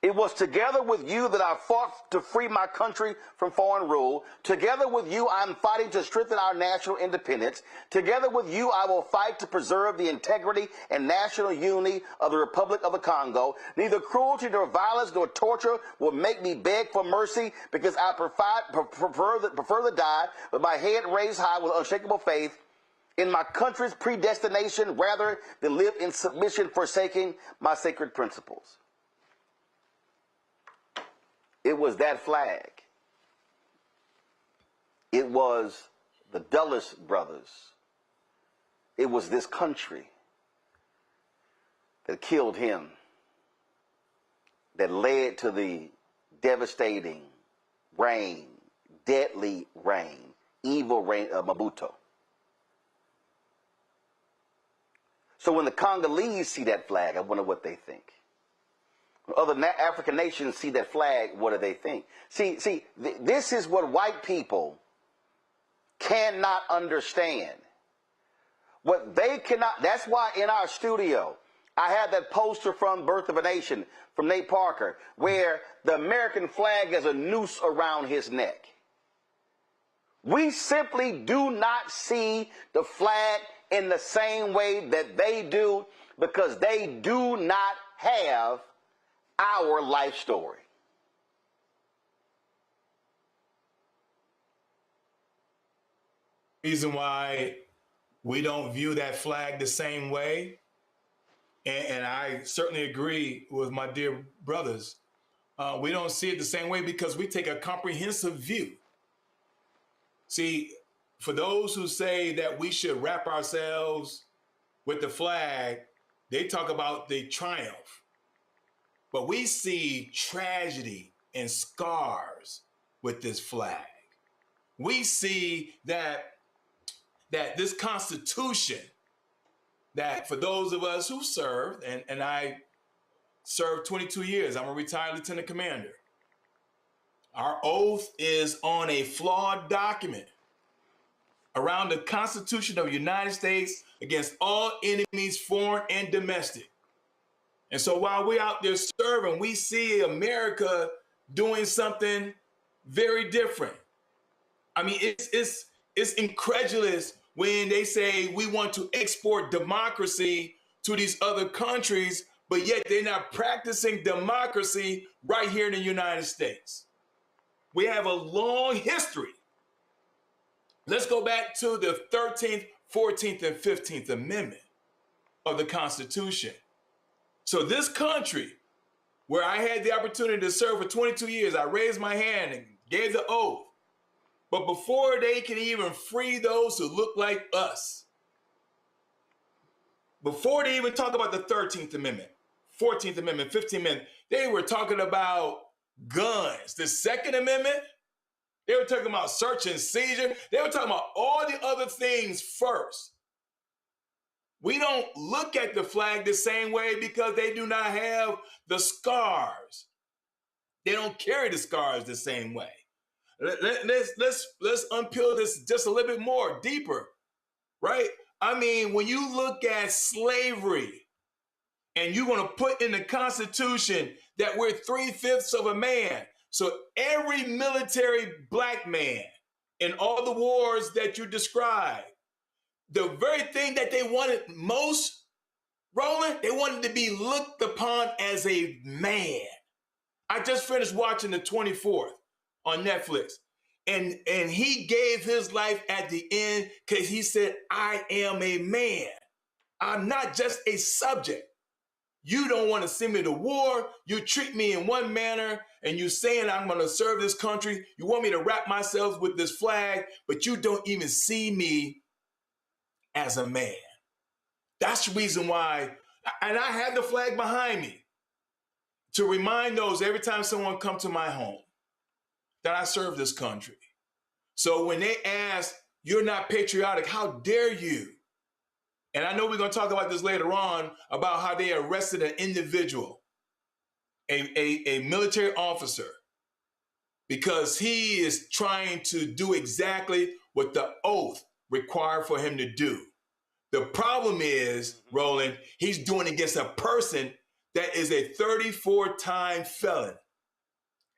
It was together with you that I fought to free my country from foreign rule. Together with you, I'm fighting to strengthen our national independence. Together with you, I will fight to preserve the integrity and national unity of the Republic of the Congo. Neither cruelty nor violence nor torture will make me beg for mercy, because I prefer to die with my head raised high with unshakable faith in my country's predestination, rather than live in submission, forsaking my sacred principles." It was that flag. It was the Dulles brothers. It was this country that killed him, that led to the devastating reign, deadly reign, evil reign of Mobutu. So when the Congolese see that flag, I wonder what they think. When other African nations see that flag, what do they think? See, this is what white people cannot understand. What they cannot, that's why in our studio, I had that poster from Birth of a Nation from Nate Parker, where the American flag has a noose around his neck. We simply do not see the flag in the same way that they do, because they do not have our life story. Reason why we don't view that flag the same way. And I certainly agree with my dear brothers. We don't see it the same way because we take a comprehensive view. See, for those who say that we should wrap ourselves with the flag, they talk about the triumph. But we see tragedy and scars with this flag. We see that this Constitution, that for those of us who served, and I served 22 years, I'm a retired lieutenant commander. Our oath is on a flawed document around the Constitution of the United States against all enemies, foreign and domestic. And so while we're out there serving, we see America doing something very different. I mean, it's incredulous when they say we want to export democracy to these other countries, but yet they're not practicing democracy right here in the United States. We have a long history. Let's go back to the 13th, 14th, and 15th Amendment of the Constitution. So this country, where I had the opportunity to serve for 22 years, I raised my hand and gave the oath. But before they can even free those who look like us, before they even talk about the 13th Amendment, 14th Amendment, 15th Amendment, they were talking about guns. The Second Amendment, they were talking about search and seizure. They were talking about all the other things first. We don't look at the flag the same way because they do not have the scars. They don't carry the scars the same way. Let's unpeel this just a little bit more, deeper, right? I mean, when you look at slavery and you want to put in the Constitution that we're 3/5 of a man, so every military black man in all the wars that you described, the very thing that they wanted most, Roland, they wanted to be looked upon as a man. I just finished watching the 24th on Netflix, and he gave his life at the end because he said, I am a man. I'm not just a subject. You don't want to send me to war. You treat me in one manner, and you saying I'm going to serve this country. You want me to wrap myself with this flag, but you don't even see me as a man. That's the reason why, and I have the flag behind me to remind those every time someone comes to my home that I serve this country. So when they ask, you're not patriotic, how dare you? And I know we're going to talk about this later on, about how they arrested an individual, a military officer, because he is trying to do exactly what the oath required for him to do. The problem is, Roland, he's doing it against a person that is a 34-time felon.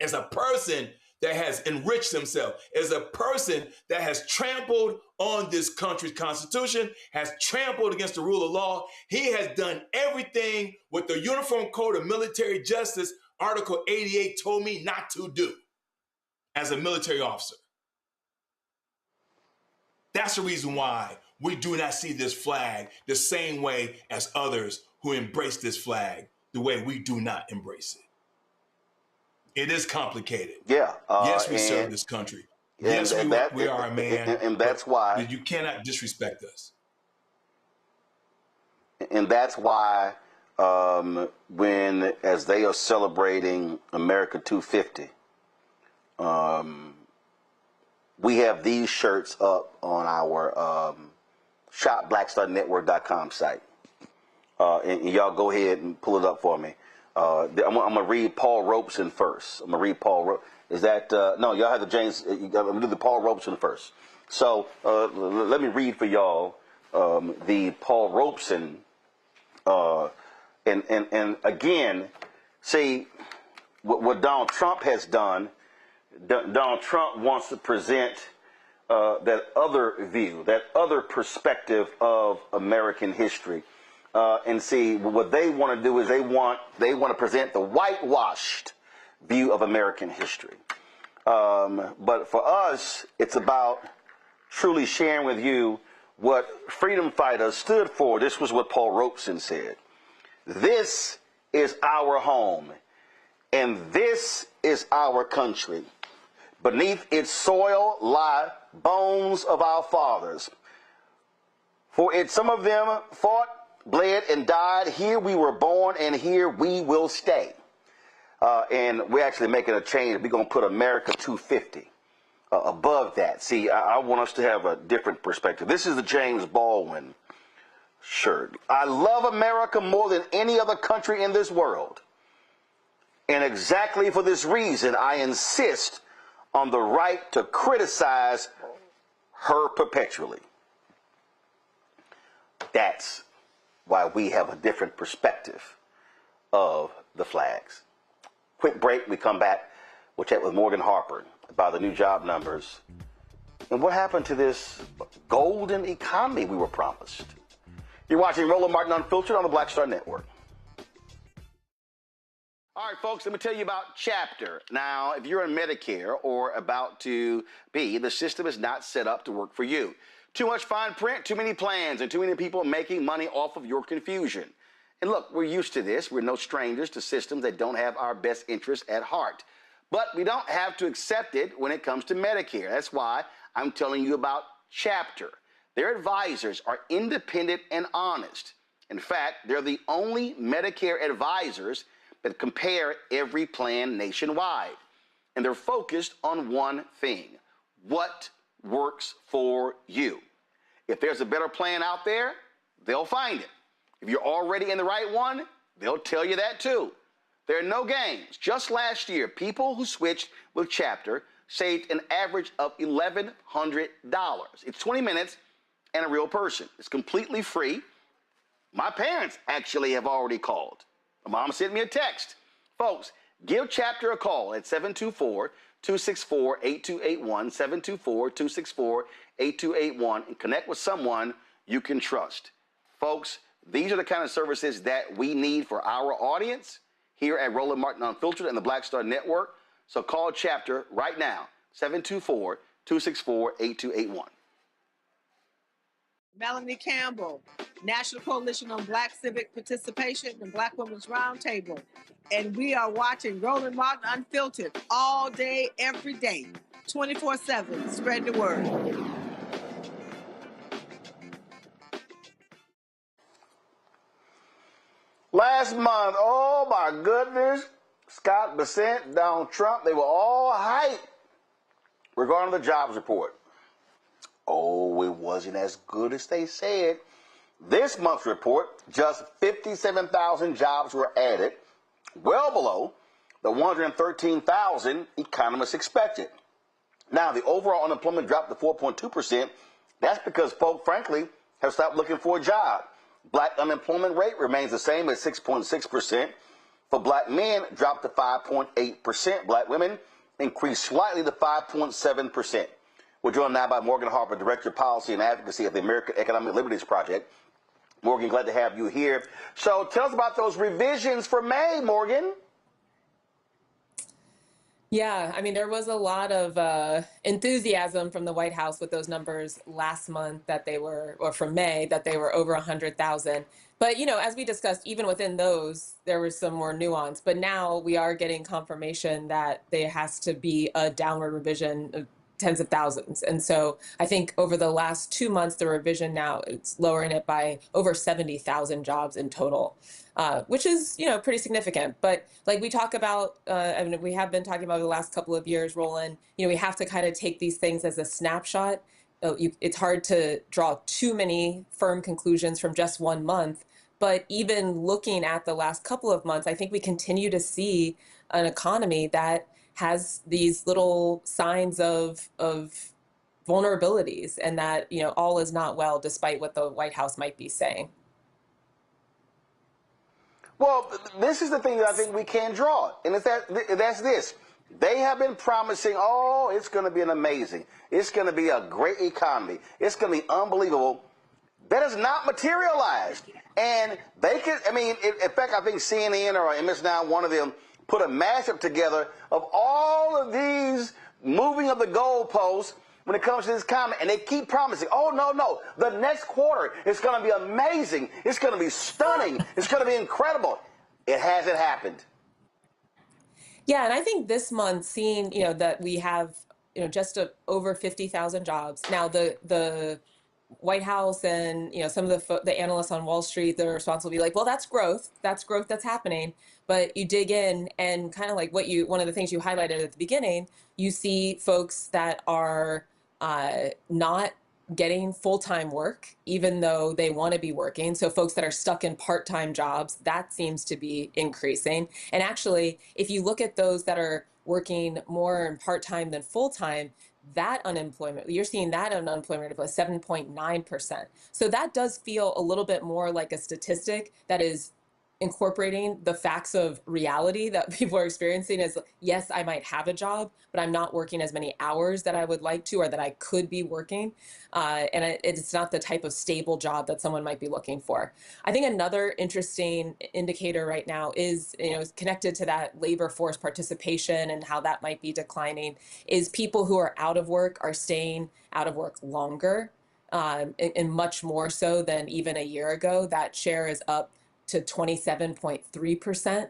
As a person that has enriched himself, as a person that has trampled on this country's constitution, has trampled against the rule of law. He has done everything what the Uniform Code of Military Justice, Article 88, told me not to do as a military officer. That's the reason why we do not see this flag the same way as others who embrace this flag the way we do not embrace it. It is complicated. Yeah. Yes, we serve this country. Yes, we are a man. And that's why. You cannot disrespect us. And that's why when, as they are celebrating America 250, we have these shirts up on our shopblackstarnetwork.com site. And y'all go ahead and pull it up for me. I'm going to read Paul Robeson first. I'm going to read Paul. Is that, no, y'all have the James, I'm going to do the Paul Robeson first. So let me read for y'all the Paul Robeson. And again, see, what Donald Trump has done, Donald Trump wants to present that other view, that other perspective of American history. And see, what they want to do is they want to present the whitewashed view of American history. But for us, it's about truly sharing with you what freedom fighters stood for. This was what Paul Robeson said. This is our home, and this is our country. Beneath its soil lie bones of our fathers. For it, some of them fought, bled, and died. Here we were born, and here we will stay. And we're actually making a change. We're going to put America 250 above that. See, I want us to have a different perspective. This is the James Baldwin shirt. I love America more than any other country in this world. And exactly for this reason, I insist on the right to criticize her perpetually. That's why we have a different perspective of the flags. Quick break, we come back. We'll chat with Morgan Harper about the new job numbers and what happened to this golden economy we were promised. You're watching Roland Martin Unfiltered on the Black Star Network. All right, folks, let me tell you about Chapter. Now, if you're on Medicare or about to be, the system is not set up to work for you. Too much fine print, too many plans, and too many people making money off of your confusion. And look, we're used to this. We're no strangers to systems that don't have our best interests at heart. But we don't have to accept it when it comes to Medicare. That's why I'm telling you about Chapter. Their advisors are independent and honest. In fact, they're the only Medicare advisors that compare every plan nationwide. And they're focused on one thing: what works for you. If there's a better plan out there, they'll find it. If you're already in the right one, they'll tell you that too. There are no games. Just last year, people who switched with Chapter saved an average of $1,100. It's 20 minutes and a real person. It's completely free. My parents actually have already called. My mom sent me a text. Folks, give Chapter a call at 724-264-8281, 724-264-8281, and connect with someone you can trust. Folks, these are the kind of services that we need for our audience here at Roland Martin Unfiltered and the Black Star Network. So call Chapter right now, 724-264-8281. Melanie Campbell, National Coalition on Black Civic Participation and Black Women's Roundtable. And we are watching Roland Martin Unfiltered all day, every day, 24/7. Spread the word. Last month, oh my goodness, Scott Bessent, Donald Trump, they were all hyped regarding the jobs report. Oh, it wasn't as good as they said. This month's report, just 57,000 jobs were added, well below the 113,000 economists expected. Now, the overall unemployment dropped to 4.2%. That's because folk, frankly, have stopped looking for a job. Black unemployment rate remains the same at 6.6%. For black men, dropped to 5.8%. Black women increased slightly to 5.7%. We're joined now by Morgan Harper, Director of Policy and Advocacy of the American Economic Liberties Project. Morgan, glad to have you here. So tell us about those revisions for May, Morgan. Yeah, I mean, there was a lot of enthusiasm from the White House with those numbers last month that they were, or from May, that they were over 100,000. But, you know, as we discussed, even within those, there was some more nuance. But now we are getting confirmation that there has to be a downward revision of tens of thousands. And so I think over the last 2 months, the revision now, it's lowering it by over 70,000 jobs in total, which is, you know, pretty significant. But like we talk about, I mean, we have been talking about the last couple of years, Roland, you know, we have to kind of take these things as a snapshot. It's hard to draw too many firm conclusions from just 1 month. But even looking at the last couple of months, I think we continue to see an economy that has these little signs of vulnerabilities, and that, you know, all is not well, despite what the White House might be saying. Well, this is the thing that I think we can draw, and that's this. They have been promising, oh, it's going to be it's going to be a great economy. It's going to be unbelievable. That has not materialized. And they could, I mean, in fact, I think CNN or MS Now, one of them, put a mashup together of all of these moving of the goalposts when it comes to this comment, and they keep promising, oh, no, the next quarter is going to be amazing. It's going to be stunning. It's going to be incredible. It hasn't happened. Yeah, and I think this month, seeing that we have just over 50,000 jobs now, the White House and some of the analysts on Wall Street that are responsible will be like, well, that's growth that's happening. But you dig in and kind of like one of the things you highlighted at the beginning, you see folks that are not getting full-time work, even though they want to be working. So folks that are stuck in part-time jobs, that seems to be increasing. And actually, if you look at those that are working more in part-time than full-time, that unemployment, you're seeing that unemployment rate of 7.9%. So that does feel a little bit more like a statistic that is incorporating the facts of reality that people are experiencing. As yes, I might have a job, but I'm not working as many hours that I would like to, or that I could be working. And it's not the type of stable job that someone might be looking for. I think another interesting indicator right now is, connected to that labor force participation and how that might be declining, is people who are out of work are staying out of work longer, and much more so than even a year ago. That share is up to 27.3%.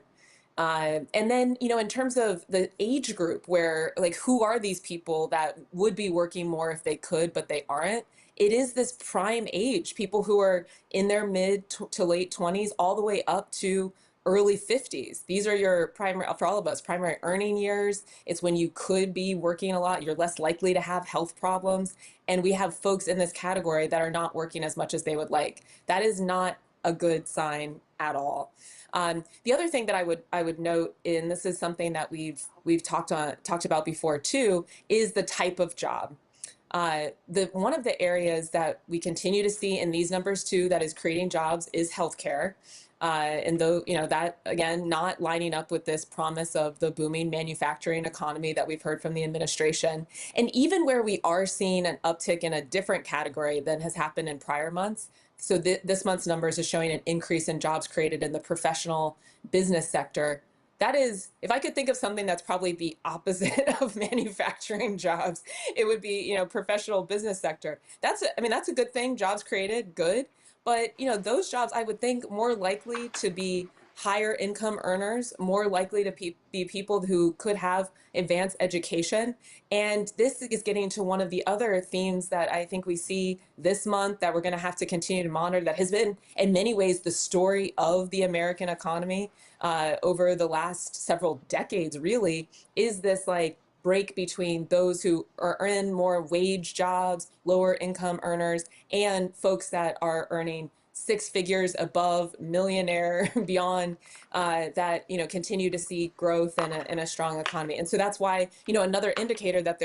And then, in terms of the age group, where who are these people that would be working more if they could, but they aren't? It is this prime age, people who are in their mid to late 20s, all the way up to early 50s. These are your primary, for all of us, primary earning years. It's when you could be working a lot. You're less likely to have health problems. And we have folks in this category that are not working as much as they would like. That is not a good sign at all. The other thing that I would note, and this is something that we've talked about before too, is the type of job. One of the areas that we continue to see in these numbers too that is creating jobs is healthcare. And though, that again, not lining up with this promise of the booming manufacturing economy that we've heard from the administration. And even where we are seeing an uptick in a different category than has happened in prior months. So this month's numbers is showing an increase in jobs created in the professional business sector. That is, if I could think of something that's probably the opposite of manufacturing jobs, it would be, professional business sector. That's a good thing. Jobs created, good. But, those jobs, I would think, more likely to be higher income earners, more likely to be people who could have advanced education. And this is getting to one of the other themes that I think we see this month that we're going to have to continue to monitor, that has been in many ways the story of the American economy over the last several decades, really, is this break between those who are in more wage jobs, lower income earners, and folks that are earning six figures above, millionaire, beyond, that continue to see growth in a strong economy. And so that's why another indicator that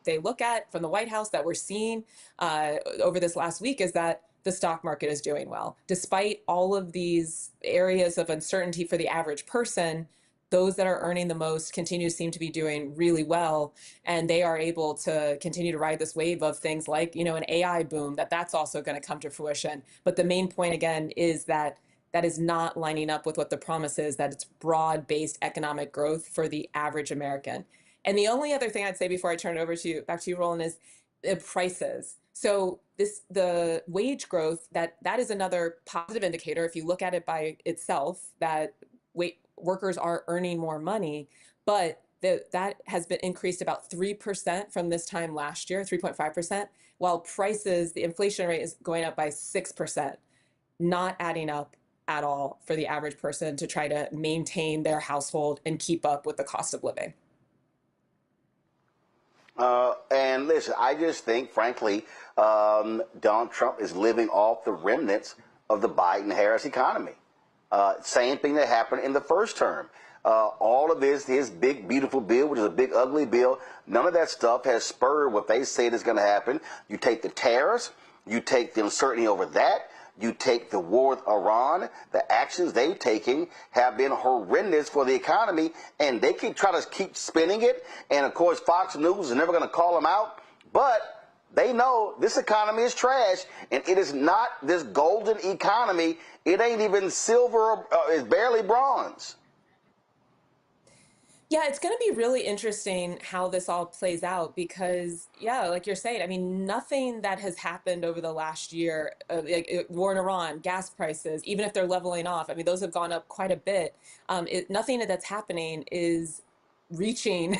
they look at from the White House that we're seeing over this last week is that the stock market is doing well, despite all of these areas of uncertainty for the average person. Those that are earning the most continue to seem to be doing really well, and they are able to continue to ride this wave of things like, an AI boom, that's also going to come to fruition. But the main point, again, is that is not lining up with what the promise is, that it's broad-based economic growth for the average American. And the only other thing I'd say before I turn it over back to you, Roland, is prices. So the wage growth, that is another positive indicator. If you look at it by itself, that workers are earning more money, but that has been increased about 3% from this time last year, 3.5%, while prices, the inflation rate is going up by 6%, not adding up at all for the average person to try to maintain their household and keep up with the cost of living. And listen, I just think, frankly, Donald Trump is living off the remnants of the Biden-Harris economy. Same thing that happened in the first term. All of his big, beautiful bill, which is a big, ugly bill, none of that stuff has spurred what they said is going to happen. You take the tariffs, you take the uncertainty over that, you take the war with Iran, the actions they've taken have been horrendous for the economy, and they can try to keep spinning it. And, of course, Fox News is never going to call them out, but they know this economy is trash, and it is not this golden economy. It ain't even silver. It's barely bronze. Yeah, it's going to be really interesting how this all plays out because, yeah, like you're saying, I mean, nothing that has happened over the last year, war in Iran, gas prices, even if they're leveling off, I mean, those have gone up quite a bit. Nothing that's happening is reaching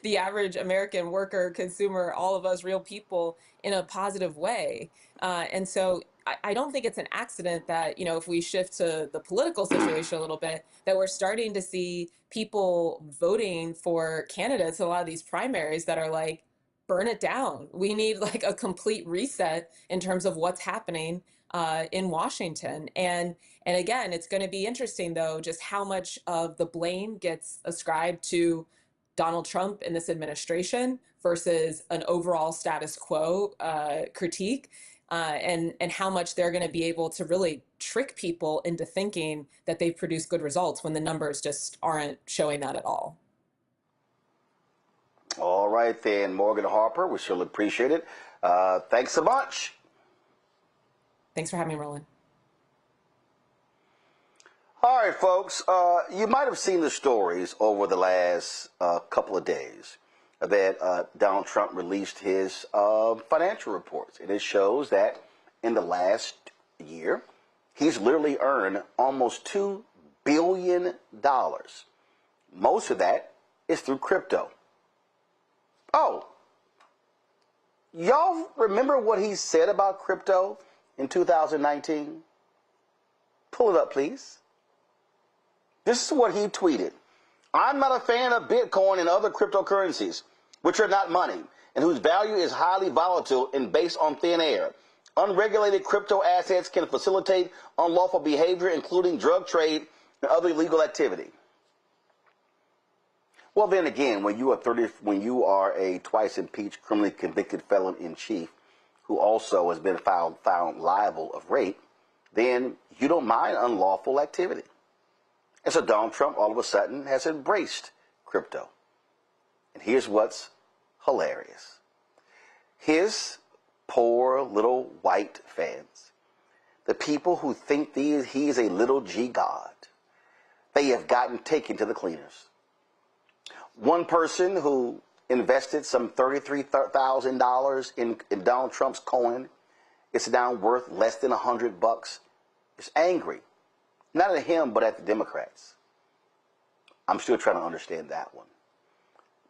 the average American worker, consumer, all of us real people in a positive way. And so I don't think it's an accident that, you know, if we shift to the political situation a little bit, that we're starting to see people voting for candidates in a lot of these primaries that are like, burn it down. We need like a complete reset in terms of what's happening in Washington. And again, it's going to be interesting, though, just how much of the blame gets ascribed to Donald Trump and this administration versus an overall status quo critique. And how much they're going to be able to really trick people into thinking that they've produced good results when the numbers just aren't showing that at all. All right, then, Morgan Harper, we surely appreciate it. Thanks so much. Thanks for having me, Roland. All right, folks, you might have seen the stories over the last couple of days that Donald Trump released his financial reports. And it shows that in the last year, he's literally earned almost $2 billion. Most of that is through crypto. Oh, y'all remember what he said about crypto in 2019? Pull it up, please. This is what he tweeted. I'm not a fan of Bitcoin and other cryptocurrencies, which are not money, and whose value is highly volatile and based on thin air. Unregulated crypto assets can facilitate unlawful behavior, including drug trade and other illegal activity. Well, then again, when you are a twice impeached, criminally convicted felon in chief, who also has been found liable of rape, then you don't mind unlawful activity. And so Donald Trump all of a sudden has embraced crypto. And here's what's hilarious. His poor little white fans, the people who think he is a little G God, they have gotten taken to the cleaners. One person who invested some $33,000 in Donald Trump's coin, it's now worth less than $100, is angry. Not at him, but at the Democrats. I'm still trying to understand that one.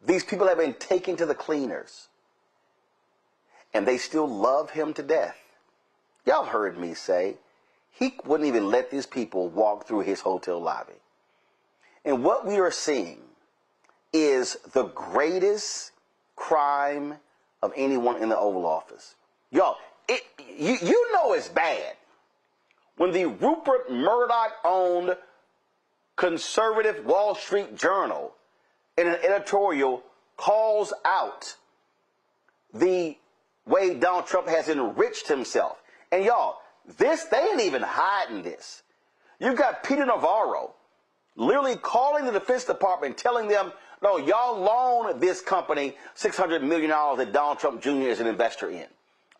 These people have been taken to the cleaners, and they still love him to death. Y'all heard me say he wouldn't even let these people walk through his hotel lobby. And what we are seeing is the greatest crime of anyone in the Oval Office. Y'all, you know it's bad when the Rupert Murdoch-owned conservative Wall Street Journal in an editorial calls out the way Donald Trump has enriched himself. And y'all, they ain't even hiding this. You've got Peter Navarro literally calling the Defense Department, telling them, no, y'all loan this company $600 million that Donald Trump Jr. is an investor in.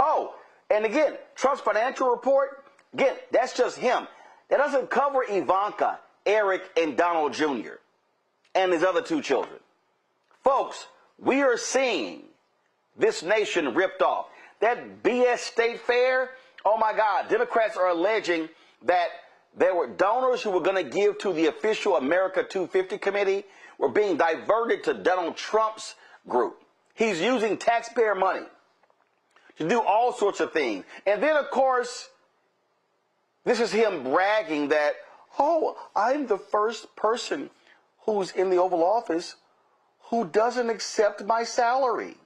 Oh, and again, Trump's financial report, again, that's just him. That doesn't cover Ivanka, Eric, and Donald Jr. and his other two children. Folks, we are seeing this nation ripped off. That BS state fair, oh my God, Democrats are alleging that there were donors who were going to give to the official America 250 committee were being diverted to Donald Trump's group. He's using taxpayer money to do all sorts of things. And then, of course, this is him bragging that, oh, I'm the first person who's in the Oval Office who doesn't accept my salary.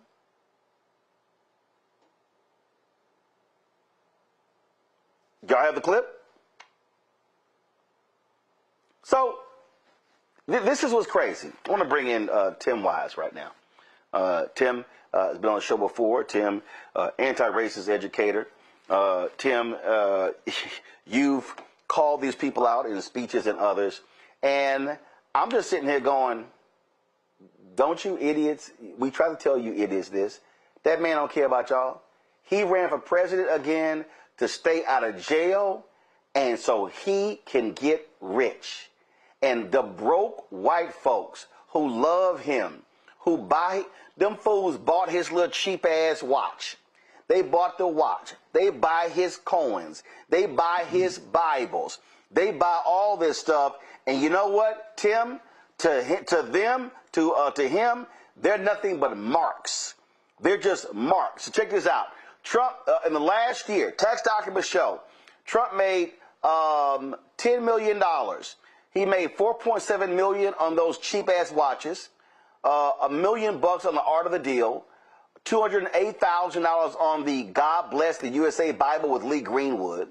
Y'all have the clip? So, this is what's crazy. I want to bring in Tim Wise right now. Tim has been on the show before. Tim, anti-racist educator. Tim, you've called these people out in speeches and others. And I'm just sitting here going, don't you idiots, we try to tell you idiots this. That man don't care about y'all. He ran for president again to stay out of jail, and so he can get rich. And the broke white folks who love him, who buy, them fools bought his little cheap ass watch. They bought the watch. They buy his coins. They buy his Bibles. They buy all this stuff. And you know what, Tim? To him, they're nothing but marks. They're just marks. So check this out. Trump, in the last year, tax documents show, Trump made $10 million. He made $4.7 million on those cheap ass watches, $1 million on the art of the deal, $208,000 on the God Bless the USA Bible with Lee Greenwood.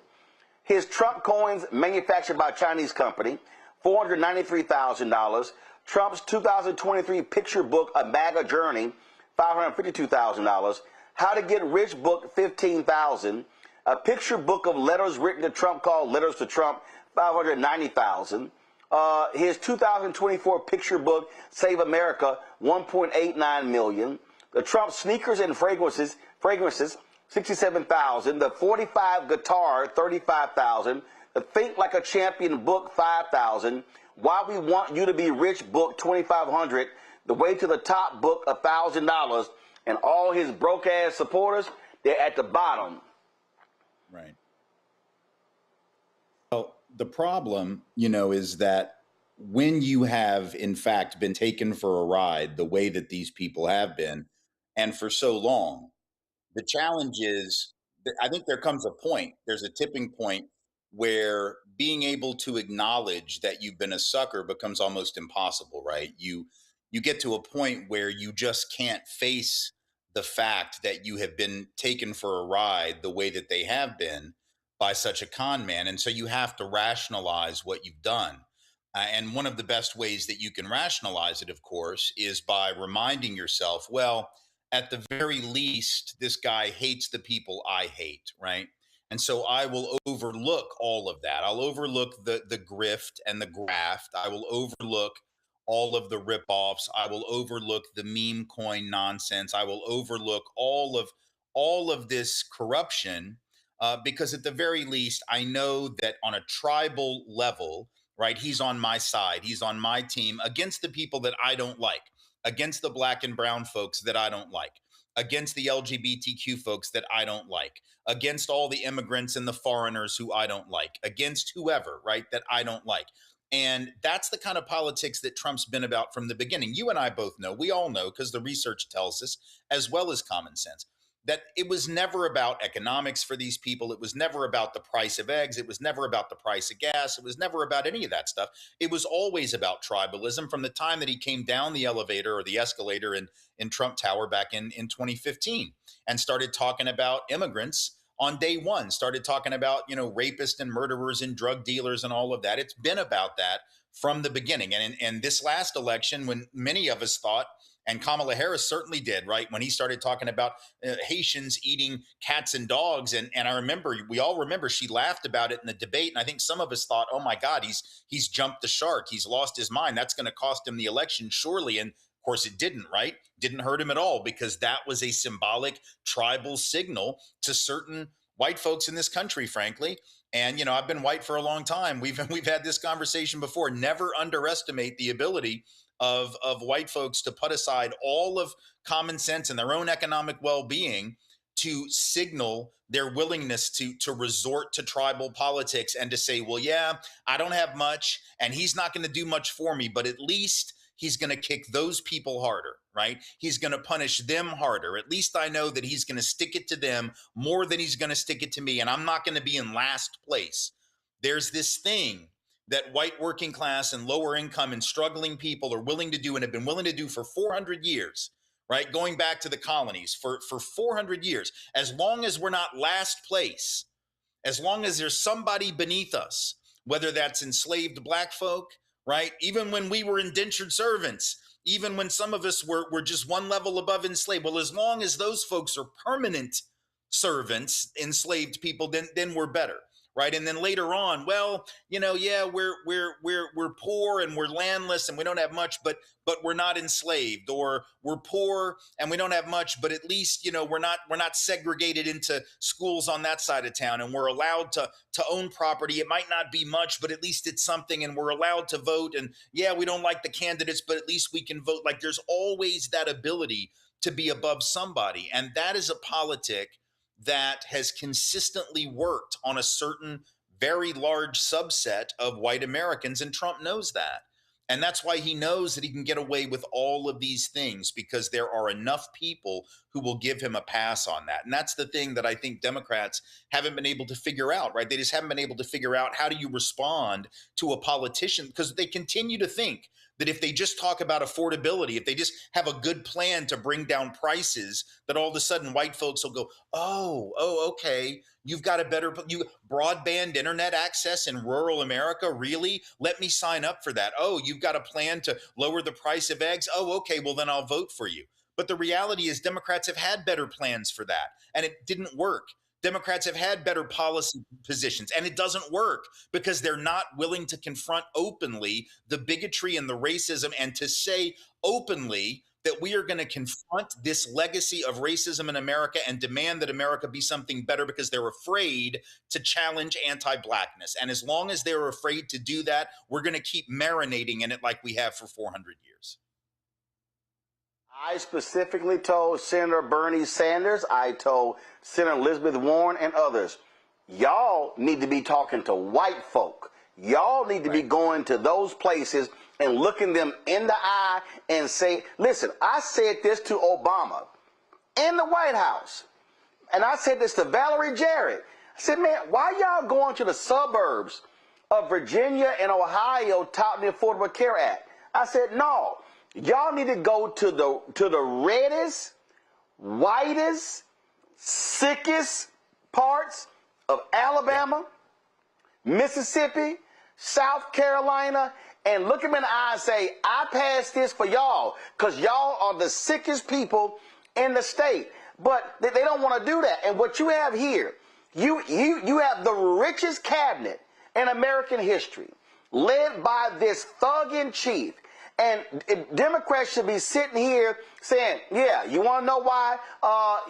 His Trump coins manufactured by a Chinese company, $493,000. Trump's 2023 picture book, A MAGA Journey, $552,000. How to Get Rich book, $15,000. A picture book of letters written to Trump called Letters to Trump, $590,000. His 2024 picture book, Save America, $1.89 million. The Trump sneakers and fragrances, $67,000. The 45 guitar, $35,000. The Think Like a Champion book, $5,000. Why We Want You to Be Rich book, $2,500. The Way to the Top book, $1,000. And all his broke ass supporters, they're at the bottom. Right. Well, the problem, is that when you have, in fact, been taken for a ride the way that these people have been, and for so long, the challenge is that I think there comes a point, there's a tipping point where being able to acknowledge that you've been a sucker becomes almost impossible, right? You get to a point where you just can't face the fact that you have been taken for a ride the way that they have been by such a con man. And so you have to rationalize what you've done. And one of the best ways that you can rationalize it, of course, is by reminding yourself, well, at the very least, this guy hates the people I hate, right? And so I will overlook all of that. I'll overlook the grift and the graft. I will overlook all of the ripoffs. I will overlook the meme coin nonsense. I will overlook all of this corruption because at the very least, I know that on a tribal level, right, he's on my side. He's on my team against the people that I don't like, against the black and brown folks that I don't like, against the LGBTQ folks that I don't like, against all the immigrants and the foreigners who I don't like, against whoever, right, that I don't like. And that's the kind of politics that Trump's been about from the beginning. You and I both know, we all know, because the research tells us, as well as common sense, that it was never about economics for these people. It was never about the price of eggs. It was never about the price of gas. It was never about any of that stuff. It was always about tribalism from the time that he came down the elevator or the escalator in Trump Tower back in 2015 and started talking about immigrants on day one, started talking about, rapists and murderers and drug dealers and all of that. It's been about that from the beginning. And this last election, when many of us thought, and Kamala Harris certainly did, right? When he started talking about Haitians eating cats and dogs. And I remember, we all remember she laughed about it in the debate. And I think some of us thought, oh my God, he's jumped the shark. He's lost his mind. That's going to cost him the election, surely. And of course it didn't, right? Didn't hurt him at all, because that was a symbolic tribal signal to certain white folks in this country, frankly. And, I've been white for a long time. We've had this conversation before. Never underestimate the ability of white folks to put aside all of common sense and their own economic well-being to signal their willingness to resort to tribal politics and to say, well, yeah, I don't have much and he's not going to do much for me, but at least he's going to kick those people harder, right? He's going to punish them harder. At least I know that he's going to stick it to them more than he's going to stick it to me, and I'm not going to be in last place. There's this thing that white working class and lower income and struggling people are willing to do and have been willing to do for 400 years, right? Going back to the colonies for 400 years. As long as we're not last place, as long as there's somebody beneath us, whether that's enslaved black folk, right? Even when we were indentured servants, even when some of us were just one level above enslaved. Well, as long as those folks are permanent servants, enslaved people, then we're better. right? And then later on, well, yeah, we're poor and we're landless and we don't have much, but we're not enslaved, or we're poor and we don't have much, but at least we're not segregated into schools on that side of town, and we're allowed to own property. It might not be much, but at least it's something, and we're allowed to vote. And yeah, we don't like the candidates, but at least we can vote. Like, there's always that ability to be above somebody, and that is a politic that has consistently worked on a certain very large subset of white Americans, and Trump knows that. And that's why he knows that he can get away with all of these things, because there are enough people who will give him a pass on that. And that's the thing that I think Democrats haven't been able to figure out, right? They just haven't been able to figure out, how do you respond to a politician? Because they continue to think that if they just talk about affordability, if they just have a good plan to bring down prices, that all of a sudden white folks will go, oh, okay, you've got a better broadband internet access in rural America, really? Let me sign up for that. Oh, you've got a plan to lower the price of eggs? Oh, okay, well then I'll vote for you. But the reality is Democrats have had better plans for that, and it didn't work. Democrats have had better policy positions, and it doesn't work because they're not willing to confront openly the bigotry and the racism, and to say openly that we are going to confront this legacy of racism in America and demand that America be something better, because they're afraid to challenge anti-Blackness. And as long as they're afraid to do that, we're going to keep marinating in it like we have for 400 years. I specifically told Senator Bernie Sanders, I told Senator Elizabeth Warren and others, y'all need to be talking to white folk. Y'all need to be going to those places and looking them in the eye and say, listen, I said this to Obama in the White House, and I said this to Valerie Jarrett. I said, man, why y'all going to the suburbs of Virginia and Ohio touting the Affordable Care Act? I said, no. Y'all need to go to the reddest, whitest, sickest parts of Alabama, Mississippi, South Carolina, and look them in the eye and say, I passed this for y'all, because y'all are the sickest people in the state. But they don't want to do that. And what you have here, you have the richest cabinet in American history, led by this thug-in-chief. And Democrats should be sitting here saying, yeah, you want to know why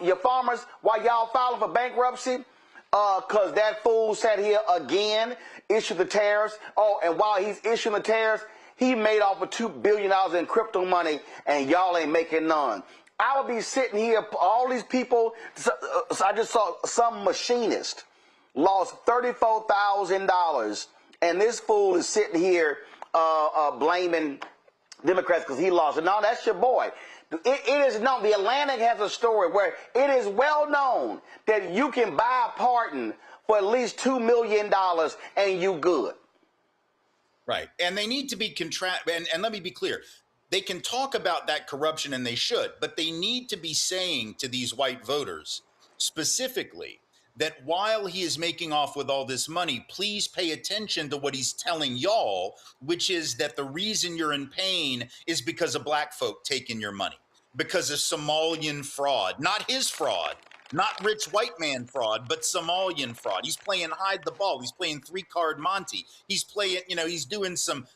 your farmers, why y'all filing for bankruptcy? Because that fool sat here again, issued the tariffs. Oh, and while he's issuing the tariffs, he made off with $2 billion in crypto money, and y'all ain't making none. I would be sitting here, all these people, so I just saw some machinist lost $34,000, and this fool is sitting here blaming Democrats because he lost it. No, that's your boy. It is known. The Atlantic has a story where it is well known that you can buy a pardon for at least $2 million and you good. Right. And they need to be and let me be clear. They can talk about that corruption, and they should, but they need to be saying to these white voters specifically that while he is making off with all this money, please pay attention to what he's telling y'all, which is that the reason you're in pain is because of black folk taking your money, because of Somalian fraud, not his fraud, not rich white man fraud, but Somalian fraud. He's playing hide the ball. He's playing 3-card Monty. He's playing, he's doing some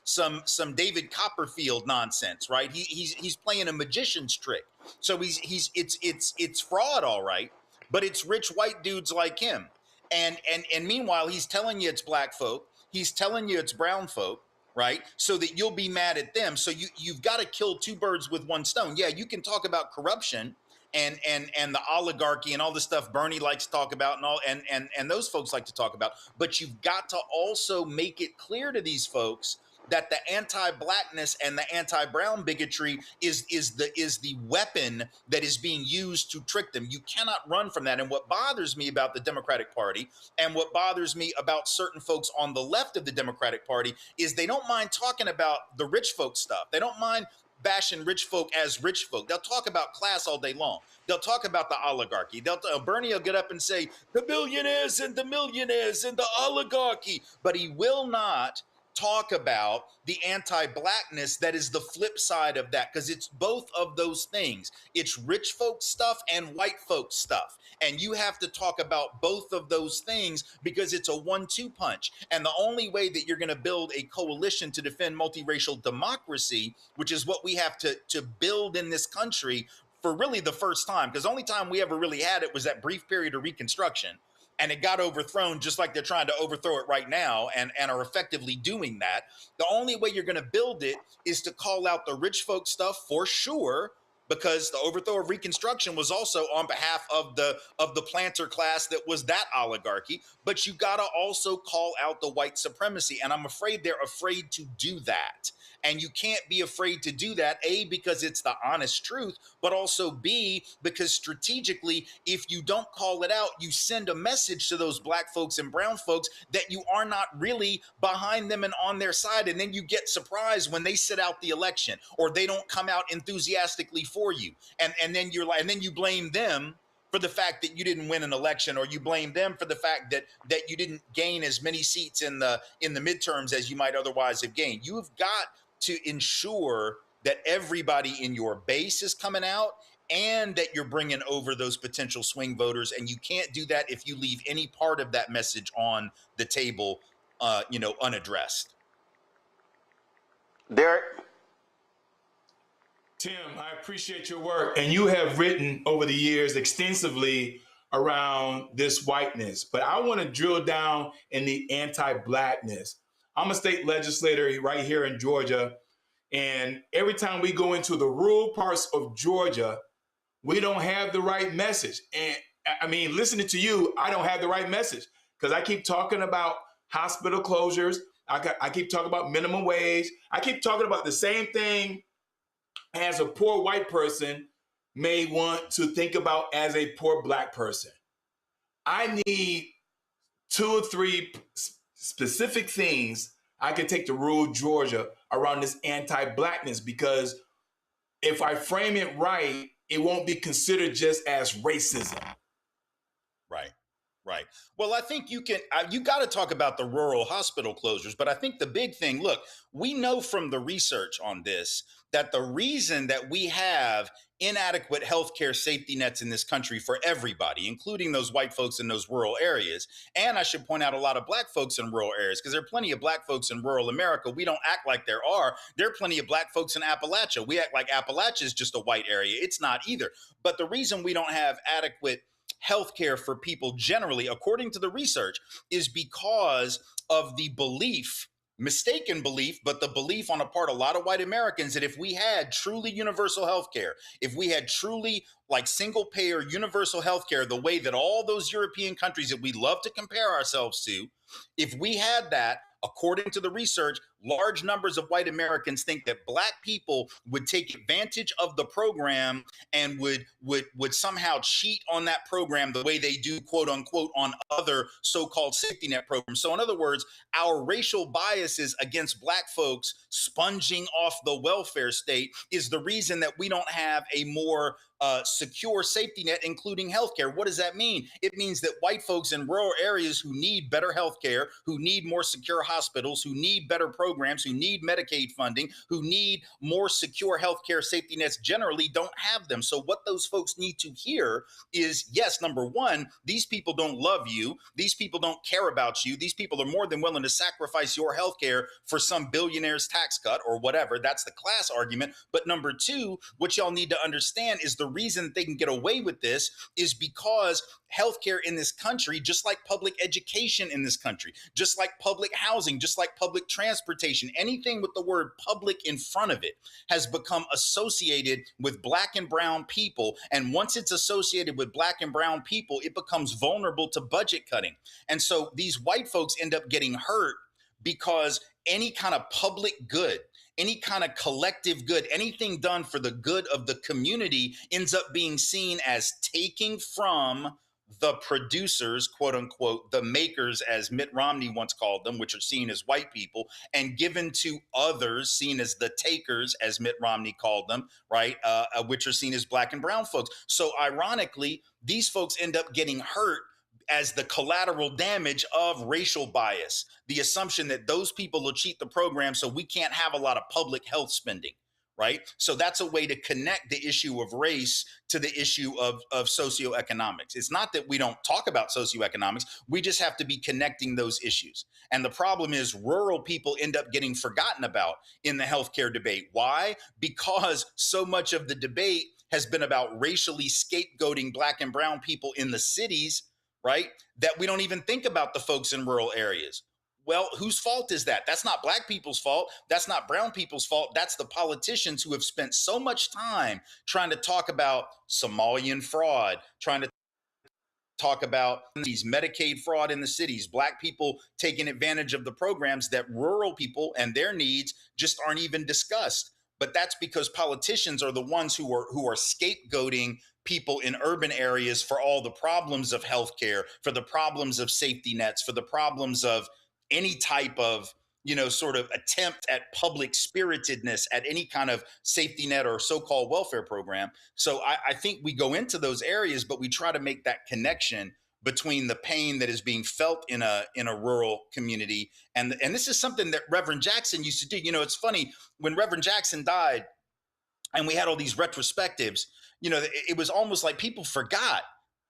David Copperfield nonsense, right? He's playing a magician's trick. So it's fraud, all right. But it's rich white dudes like him. And meanwhile, he's telling you it's black folk. He's telling you it's brown folk, right? So that you'll be mad at them. So you've got to kill two birds with one stone. Yeah, you can talk about corruption and the oligarchy and all the stuff Bernie likes to talk about and those folks like to talk about. But you've got to also make it clear to these folks that the anti-blackness and the anti-brown bigotry is the weapon that is being used to trick them. You cannot run from that. And what bothers me about the Democratic Party, and what bothers me about certain folks on the left of the Democratic Party, is they don't mind talking about the rich folk stuff. They don't mind bashing rich folk as rich folk. They'll talk about class all day long. They'll talk about the oligarchy. Bernie will get up and say the billionaires and the millionaires and the oligarchy, but he will not talk about the anti-blackness that is the flip side of that, because it's both of those things. It's rich folk stuff and white folk stuff. And you have to talk about both of those things because it's a 1-2 punch. And the only way that you're going to build a coalition to defend multiracial democracy, which is what we have to build in this country for really the first time, because the only time we ever really had it was that brief period of Reconstruction. And it got overthrown just like they're trying to overthrow it right now and are effectively doing that. The only way you're going to build it is to call out the rich folk stuff for sure, because the overthrow of Reconstruction was also on behalf of the planter class that was that oligarchy. But you got to also call out the white supremacy. And I'm afraid they're afraid to do that. And you can't be afraid to do that, A, because it's the honest truth, but also B, because strategically, if you don't call it out, you send a message to those black folks and brown folks that you are not really behind them and on their side. And then you get surprised when they sit out the election or they don't come out enthusiastically for you. And then you're like, and then you blame them for the fact that you didn't win an election, or you blame them for the fact that you didn't gain as many seats in the midterms as you might otherwise have gained. You've got to ensure that everybody in your base is coming out and that you're bringing over those potential swing voters. And you can't do that if you leave any part of that message on the table, unaddressed. Derek? Tim, I appreciate your work. And you have written over the years extensively around this whiteness. But I want to drill down in the anti-blackness. I'm a state legislator right here in Georgia, and every time we go into the rural parts of Georgia, we don't have the right message. And I mean, listening to you, I don't have the right message because I keep talking about hospital closures. I keep talking about minimum wage. I keep talking about the same thing as a poor white person may want to think about as a poor black person. I need 2 or 3 specific things I can take to rural Georgia around this anti-blackness, because if I frame it right, it won't be considered just as racism. Right. Well, I think you got to talk about the rural hospital closures, but I think the big thing, look, we know from the research on this that the reason that we have inadequate healthcare safety nets in this country for everybody, including those white folks in those rural areas, and I should point out a lot of black folks in rural areas, because there are plenty of black folks in rural America. We don't act like there are. There are plenty of black folks in Appalachia. We act like Appalachia is just a white area. It's not either. But the reason we don't have adequate healthcare for people generally, according to the research, is because of the belief, mistaken belief, but the belief on a part of a lot of white Americans that if we had truly universal healthcare, if we had truly like single payer universal healthcare, the way that all those European countries that we love to compare ourselves to, if we had that, according to the research, large numbers of white Americans think that black people would take advantage of the program and would somehow cheat on that program the way they do, quote unquote, on other so-called safety net programs. So in other words, our racial biases against black folks sponging off the welfare state is the reason that we don't have a more secure safety net, including healthcare. What does that mean? It means that white folks in rural areas who need better healthcare, who need more secure hospitals, who need better programs, who need Medicaid funding, who need more secure healthcare safety nets generally don't have them. So what those folks need to hear is, yes, number one, these people don't love you. These people don't care about you. These people are more than willing to sacrifice your healthcare for some billionaire's tax cut or whatever. That's the class argument. But number two, what y'all need to understand is the reason that they can get away with this is because healthcare in this country, just like public education in this country, just like public housing, just like public transportation, anything with the word public in front of it has become associated with black and brown people. And once it's associated with black and brown people, it becomes vulnerable to budget cutting. And so these white folks end up getting hurt because any kind of public good, any kind of collective good, anything done for the good of the community ends up being seen as taking from the producers, quote unquote, the makers, as Mitt Romney once called them, which are seen as white people, and given to others, seen as the takers, as Mitt Romney called them, right, which are seen as black and brown folks. So ironically, these folks end up getting hurt as the collateral damage of racial bias, the assumption that those people will cheat the program so we can't have a lot of public health spending, right? So that's a way to connect the issue of race to the issue of socioeconomics. It's not that we don't talk about socioeconomics, we just have to be connecting those issues. And the problem is rural people end up getting forgotten about in the healthcare debate. Why? Because so much of the debate has been about racially scapegoating Black and brown people in the cities, right? That we don't even think about the folks in rural areas. Well, whose fault is that? That's not Black people's fault. That's not brown people's fault. That's the politicians who have spent so much time trying to talk about Somalian fraud, trying to talk about these Medicaid fraud in the cities, Black people taking advantage of the programs that rural people and their needs just aren't even discussed. But that's because politicians are the ones who are scapegoating people in urban areas for all the problems of healthcare, for the problems of safety nets, for the problems of any type of, sort of attempt at public spiritedness at any kind of safety net or so-called welfare program. So I think we go into those areas, but we try to make that connection between the pain that is being felt in a rural community. And this is something that Reverend Jackson used to do. It's funny, when Reverend Jackson died and we had all these retrospectives, it was almost like people forgot.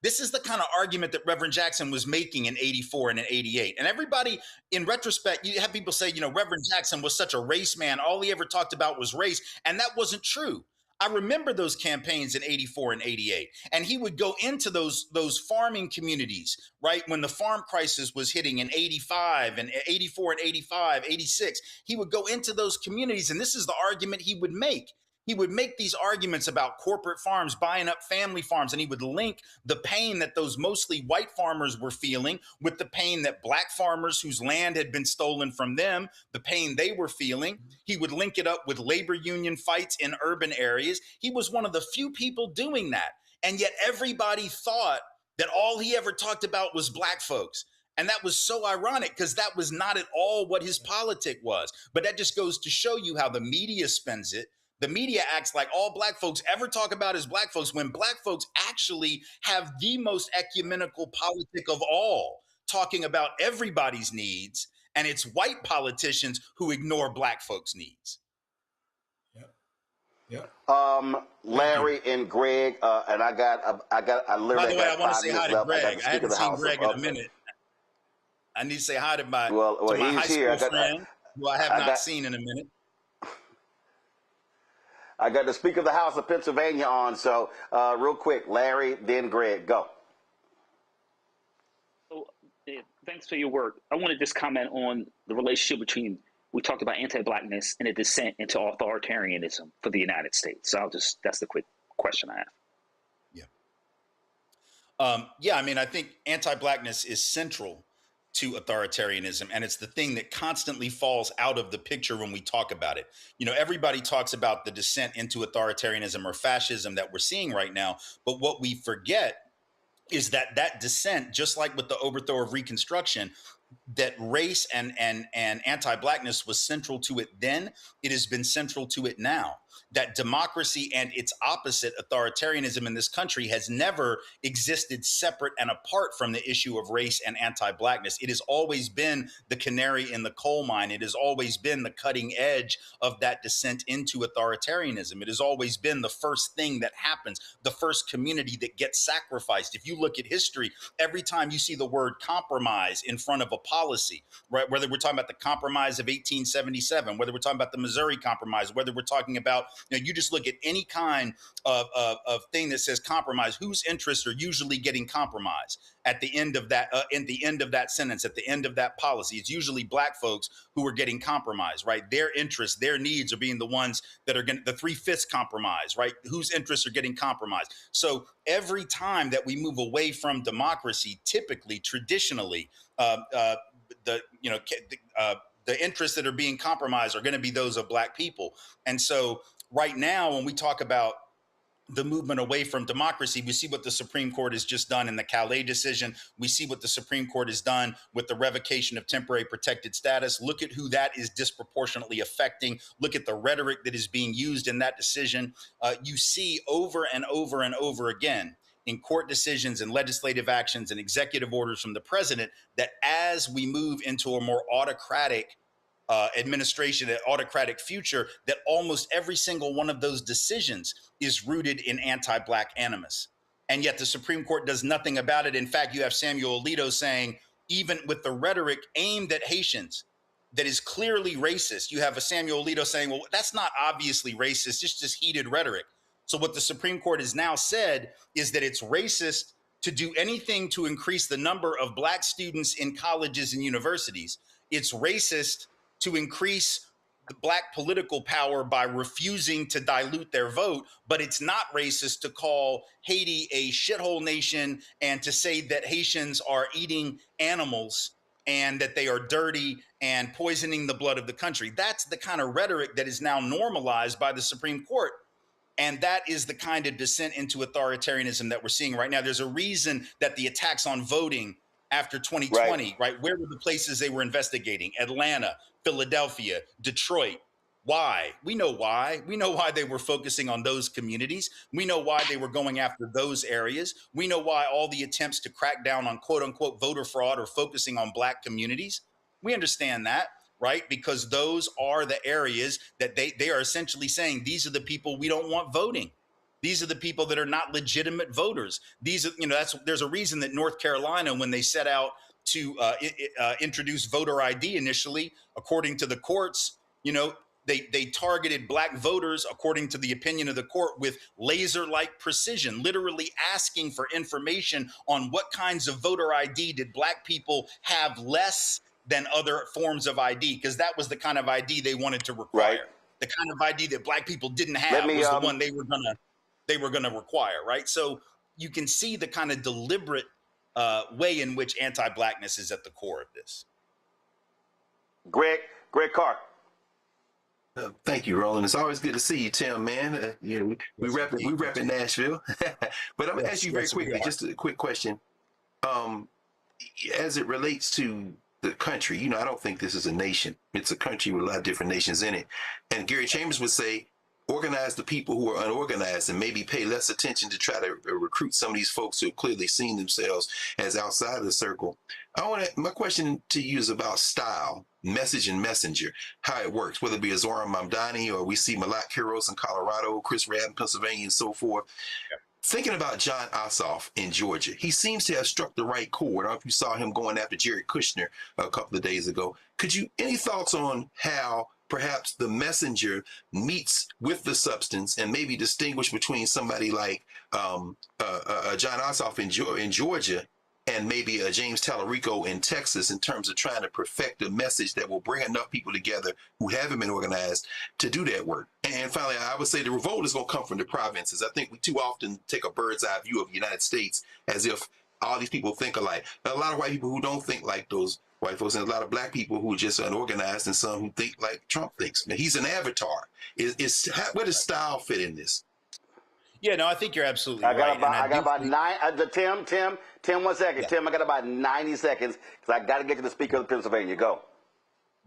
This is the kind of argument that Reverend Jackson was making in 84 and in 88. And everybody, in retrospect, you have people say, Reverend Jackson was such a race man. All he ever talked about was race. And that wasn't true. I remember those campaigns in 84 and 88. And he would go into those farming communities, right? When the farm crisis was hitting in 85 and 84 and 85, 86, he would go into those communities. And this is the argument he would make. He would make these arguments about corporate farms buying up family farms, and he would link the pain that those mostly white farmers were feeling with the pain that Black farmers whose land had been stolen from them, the pain they were feeling. He would link it up with labor union fights in urban areas. He was one of the few people doing that. And yet everybody thought that all he ever talked about was Black folks. And that was so ironic because that was not at all what his politic was. But that just goes to show you how the media spends it. The media acts like all Black folks ever talk about is Black folks, when Black folks actually have the most ecumenical politic of all, talking about everybody's needs, and it's white politicians who ignore Black folks' needs. Yep. Larry and Greg, and I literally. By the way, got I want to 5 say minutes hi to left. Greg. I haven't seen Greg in a minute. minute. I need to say hi to my he's high school here. friend who I have not seen in a minute. I got the Speaker of the House of Pennsylvania on, so real quick, Larry, then Greg, go. So, thanks for your work. I want to just comment on the relationship between, we talked about anti-Blackness and a descent into authoritarianism for the United States. So that's the quick question I have. Yeah, I mean, I think anti-Blackness is central to authoritarianism, and it's the thing that constantly falls out of the picture when we talk about it. Everybody talks about the descent into authoritarianism or fascism that we're seeing right now, but what we forget is that descent, just like with the overthrow of Reconstruction, that race and anti-Blackness was central to it then, it has been central to it now. That democracy and its opposite, authoritarianism in this country, has never existed separate and apart from the issue of race and anti-Blackness. It has always been the canary in the coal mine. It has always been the cutting edge of that descent into authoritarianism. It has always been the first thing that happens, the first community that gets sacrificed. If you look at history, every time you see the word compromise in front of a policy, right? Whether we're talking about the Compromise of 1877, whether we're talking about the Missouri Compromise, whether we're talking about, you just look at any kind of thing that says compromise, whose interests are usually getting compromised at the end of that, sentence, at the end of that policy. It's usually Black folks who are getting compromised, right? Their interests, their needs are being the ones that are getting the 3/5 compromise, right? Whose interests are getting compromised. So every time that we move away from democracy, typically, traditionally, the interests that are being compromised are going to be those of Black people. And so right now, when we talk about the movement away from democracy, we see what the Supreme Court has just done in the Calais decision. We see what the Supreme Court has done with the revocation of temporary protected status. Look at who that is disproportionately affecting. Look at the rhetoric that is being used in that decision. You see over and over and over again in court decisions and legislative actions and executive orders from the president that as we move into a more autocratic administration, an autocratic future, that almost every single one of those decisions is rooted in anti-Black animus. And yet the Supreme Court does nothing about it. In fact, you have Samuel Alito saying, even with the rhetoric aimed at Haitians that is clearly racist, you have a Samuel Alito saying, well, that's not obviously racist, it's just heated rhetoric. So what the Supreme Court has now said is that it's racist to do anything to increase the number of Black students in colleges and universities. It's racist to increase the Black political power by refusing to dilute their vote, but it's not racist to call Haiti a shithole nation and to say that Haitians are eating animals and that they are dirty and poisoning the blood of the country. That's the kind of rhetoric that is now normalized by the Supreme Court. And that is the kind of descent into authoritarianism that we're seeing right now. There's a reason that the attacks on voting after 2020, right? Where were the places they were investigating? Atlanta, Philadelphia, Detroit. Why? We know why. We know why they were focusing on those communities. We know why they were going after those areas. We know why all the attempts to crack down on quote unquote voter fraud are focusing on Black communities. We understand that, right? Because those are the areas that they are essentially saying, these are the people we don't want voting. These are the people that are not legitimate voters. These are, there's a reason that North Carolina, when they set out to introduce voter ID initially, according to the courts, they targeted Black voters, according to the opinion of the court, with laser-like precision, literally asking for information on what kinds of voter ID did Black people have less than other forms of ID, because that was the kind of ID they wanted to require. Right. The kind of ID that Black people didn't have was the one they were gonna require, right? So you can see the kind of deliberate way in which anti-Blackness is at the core of this. Greg Carr. Thank you, Roland. It's always good to see you, Tim, man. We rep in Nashville. But I'm going to ask you very quickly, just a quick question. As it relates to the country, I don't think this is a nation. It's a country with a lot of different nations in it. And Gary Chambers would say, organize the people who are unorganized and maybe pay less attention to try to recruit some of these folks who have clearly seen themselves as outside of the circle. My question to you is about style, message and messenger, how it works, whether it be Zoran Mamdani or we see Malak Kiros in Colorado, Chris Rabb in Pennsylvania and so forth. Yeah. Thinking about John Ossoff in Georgia, he seems to have struck the right chord. I don't know if you saw him going after Jared Kushner a couple of days ago. Any thoughts on how perhaps the messenger meets with the substance and maybe distinguish between somebody like John Ossoff in Georgia and maybe James Tallarico in Texas in terms of trying to perfect a message that will bring enough people together who haven't been organized to do that work? And finally, I would say the revolt is going to come from the provinces. I think we too often take a bird's eye view of the United States as if all these people think alike. There are a lot of white people who don't think like those white folks, and a lot of Black people who are just unorganized, and some who think like Trump thinks. Now, he's an avatar. Where does style fit in this? Yeah, no, I think you're absolutely right. I got about 9. Tim, 1 second. Yeah. Tim, I got about 90 seconds because I got to get to the Speaker of Pennsylvania. Go.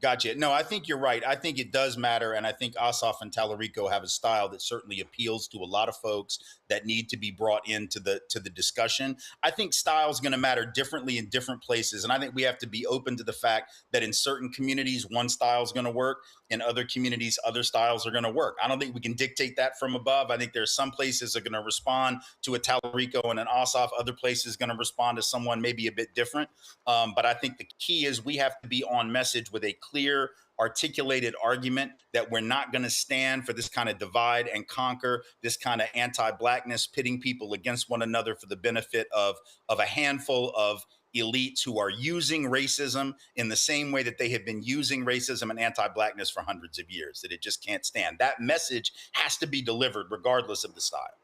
Gotcha. No, I think you're right. I think it does matter. And I think Ossoff and Tallarico have a style that certainly appeals to a lot of folks that need to be brought into the discussion. I think style is going to matter differently in different places. And I think we have to be open to the fact that in certain communities, one style is going to work. In other communities, other styles are going to work. I don't think we can dictate that from above. I think there's some places that are going to respond to a Tallarico and an Ossoff. Other places going to respond to someone maybe a bit different. But I think the key is we have to be on message with a clear, articulated argument that we're not going to stand for this kind of divide and conquer, this kind of anti-Blackness, pitting people against one another for the benefit of a handful of elites who are using racism in the same way that they have been using racism and anti-Blackness for hundreds of years, that it just can't stand. That message has to be delivered regardless of the style.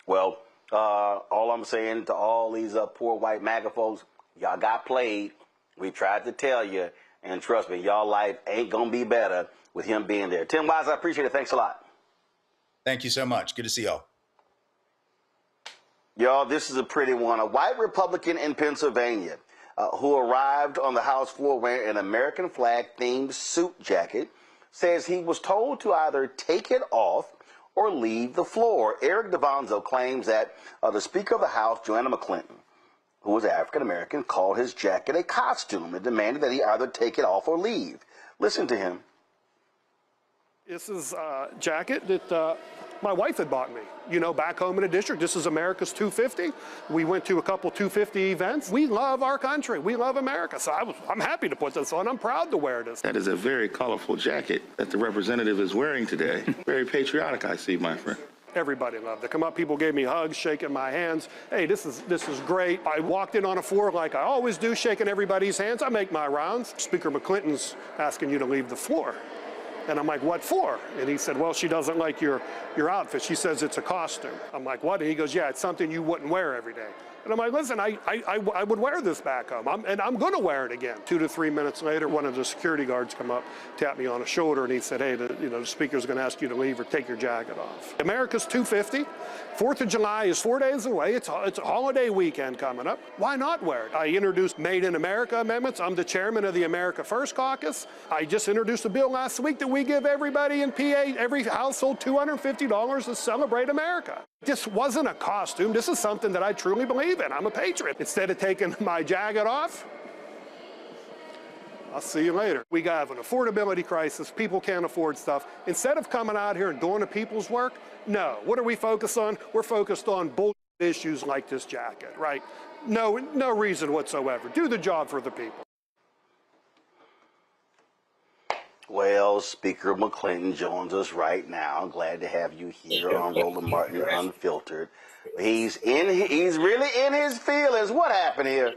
Well, all I'm saying to all these poor white MAGA folks, y'all got played. We tried to tell you, and trust me, y'all life ain't going to be better with him being there. Tim Wise, I appreciate it. Thanks a lot. Thank you so much. Good to see y'all. Y'all, this is a pretty one. A white Republican in Pennsylvania who arrived on the House floor wearing an American flag-themed suit jacket says he was told to either take it off or leave the floor. Eric DeVonzo claims that the Speaker of the House, Joanna McClinton, who was African-American, called his jacket a costume and demanded that he either take it off or leave. Listen to him. This is a jacket that my wife had bought me. You know, back home in the district, this is America's 250. We went to a couple 250 events. We love our country. We love America. So I'm happy to put this on. I'm proud to wear this. That is a very colorful jacket that the representative is wearing today. Very patriotic, I see, my friend. Everybody loved it. Come up, people gave me hugs, shaking my hands. Hey, this is great. I walked in on a floor like I always do, shaking everybody's hands. I make my rounds. Speaker McClinton's asking you to leave the floor. And I'm like, what for? And he said, well, she doesn't like your outfit. She says it's a costume. I'm like, what? And he goes, yeah, it's something you wouldn't wear every day. And I'm like, listen, I would wear this back home, and I'm going to wear it again. 2 to 3 minutes later, one of the security guards come up, tapped me on the shoulder, and he said, hey, the speaker's going to ask you to leave or take your jacket off. America's 250. 4th of July is 4 days away. It's a holiday weekend coming up. Why not wear it? I introduced Made in America amendments. I'm the chairman of the America First Caucus. I just introduced a bill last week that we give everybody in PA, every household, $250 to celebrate America. This wasn't a costume. This is something that I truly believe in. I'm a patriot. Instead of taking my jacket off, I'll see you later. We have an affordability crisis. People can't afford stuff. Instead of coming out here and doing the people's work, no. What are we focused on? We're focused on bullshit issues like this jacket, right? No reason whatsoever. Do the job for the people. Well, Speaker McClinton joins us right now. Glad to have you here on Roland Martin Unfiltered. He's really in his feelings. What happened here?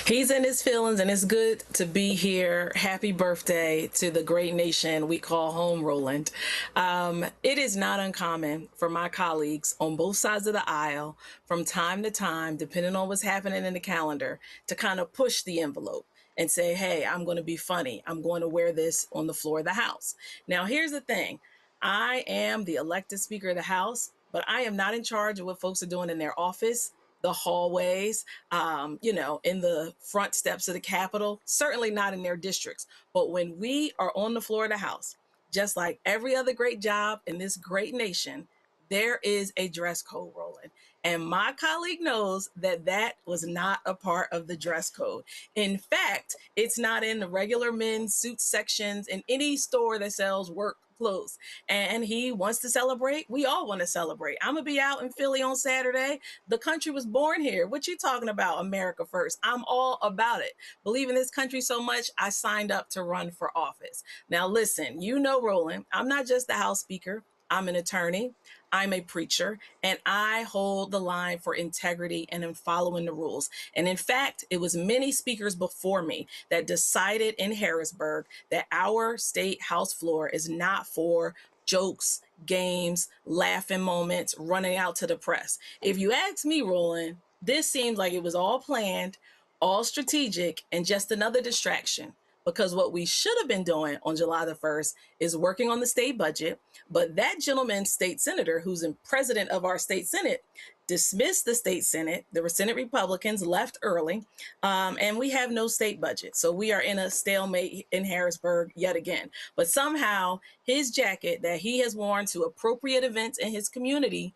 He's in his feelings, and it's good to be here. Happy birthday to the great nation we call home, Roland. It is not uncommon for my colleagues on both sides of the aisle from time to time, depending on what's happening in the calendar, to kind of push the envelope and say, hey, I'm going to be funny. I'm going to wear this on the floor of the House. Now, here's the thing. I am the elected Speaker of the House, but I am not in charge of what folks are doing in their office, the hallways, in the front steps of the Capitol, certainly not in their districts. But when we are on the floor of the House, just like every other great job in this great nation, there is a dress code, Roland. And my colleague knows that that was not a part of the dress code. In fact, it's not in the regular men's suit sections in any store that sells work clothes. And he wants to celebrate. We all want to celebrate. I'm going to be out in Philly on Saturday. The country was born here. What you talking about? America first. I'm all about it. Believe in this country so much, I signed up to run for office. Now, listen, you know, Roland, I'm not just the House Speaker. I'm an attorney. I'm a preacher, and I hold the line for integrity and in following the rules. And in fact, it was many speakers before me that decided in Harrisburg that our state House floor is not for jokes, games, laughing moments, running out to the press. If you ask me, Roland, this seems like it was all planned, all strategic, and just another distraction. Because what we should have been doing on July the 1st is working on the state budget. But that gentleman, state senator, who's the president of our state Senate, dismissed the state Senate. There were Senate Republicans left early, and we have no state budget. So we are in a stalemate in Harrisburg yet again. But somehow his jacket that he has worn to appropriate events in his community,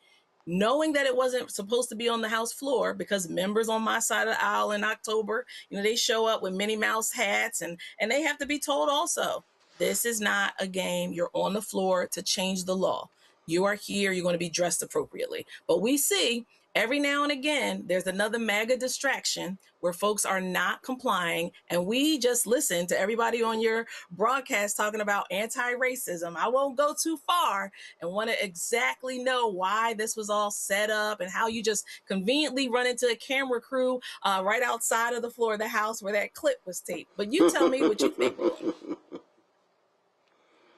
knowing that it wasn't supposed to be on the House floor because members on my side of the aisle in October, they show up with Minnie Mouse hats and they have to be told also, this is not a game. You're on the floor to change the law. You are here. You're going to be dressed appropriately. But we see every now and again, there's another MAGA distraction where folks are not complying. And we just listen to everybody on your broadcast talking about anti-racism. I won't go too far and want to exactly know why this was all set up and how you just conveniently run into a camera crew right outside of the floor of the House where that clip was taped. But you tell me what you think.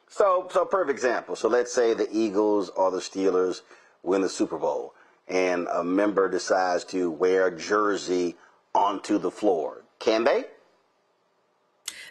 So perfect example. So let's say the Eagles or the Steelers win the Super Bowl, and a member decides to wear a jersey onto the floor. Can they?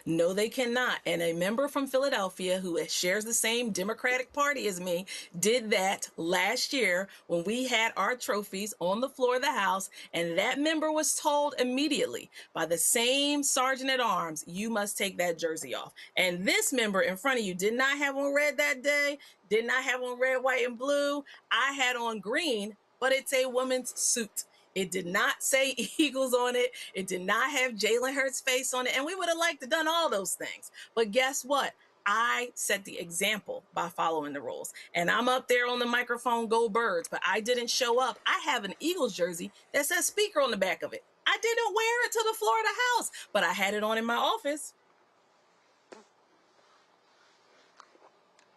No, they cannot. And a member from Philadelphia who shares the same Democratic Party as me did that last year when we had our trophies on the floor of the House. And that member was told immediately by the same sergeant at arms, you must take that jersey off. And this member in front of you did not have on red that day, did not have on red, white, and blue. I had on green, but it's a woman's suit. It did not say Eagles on it. It did not have Jalen Hurts' face on it. And we would have liked to done all those things. But guess what? I set the example by following the rules. And I'm up there on the microphone, go Birds, but I didn't show up. I have an Eagles jersey that says speaker on the back of it. I didn't wear it to the floor of the House, but I had it on in my office.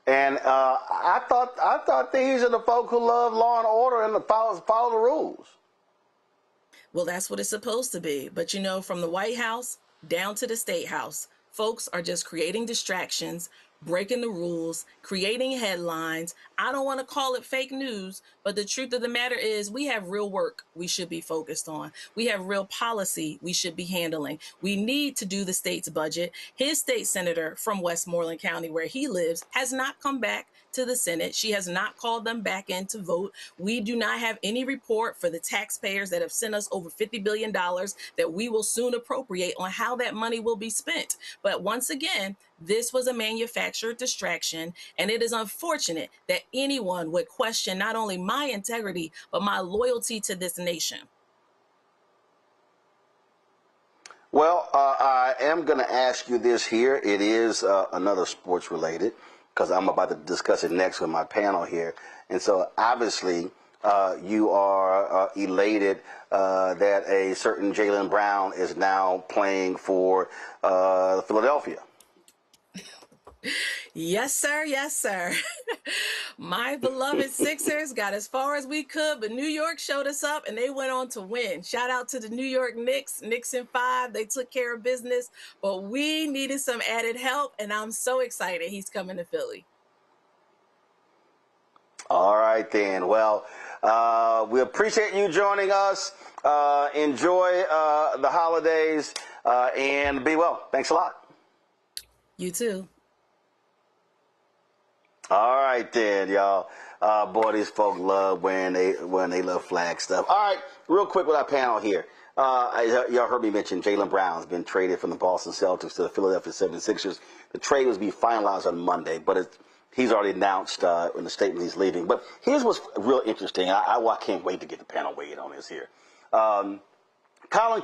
And I thought these are the folk who love law and order and follow the rules. Well, that's what it's supposed to be. But, you know, from the White House down to the State House, folks are just creating distractions, breaking the rules, creating headlines. I don't want to call it fake news, but the truth of the matter is we have real work we should be focused on. We have real policy we should be handling. We need to do the state's budget. His state senator from Westmoreland County, where he lives, has not come back to the Senate. She has not called them back in to vote. We do not have any report for the taxpayers that have sent us over $50 billion that we will soon appropriate on how that money will be spent. But once again, this was a manufactured distraction, and it is unfortunate that anyone would question not only my integrity, but my loyalty to this nation. Well, I am going to ask you this here. It is another sports related, because I'm about to discuss it next with my panel here. And so obviously you are elated that a certain Jaylen Brown is now playing for Philadelphia. Yes, sir. Yes, sir. My beloved Sixers got as far as we could, but New York showed us up and they went on to win. Shout out to the New York Knicks, Knicks in 5. They took care of business, but we needed some added help, and I'm so excited he's coming to Philly. All right, then. Well, we appreciate you joining us. Enjoy the holidays and be well. Thanks a lot. You too. All right, then, y'all. Boy, these folk love when they love flag stuff. All right, real quick with our panel here. Y'all heard me mention Jaylen Brown's been traded from the Boston Celtics to the Philadelphia 76ers. The trade was to be finalized on Monday, but he's already announced in the statement he's leaving. But here's what's real interesting. I can't wait to get the panel weighed on this here. Colin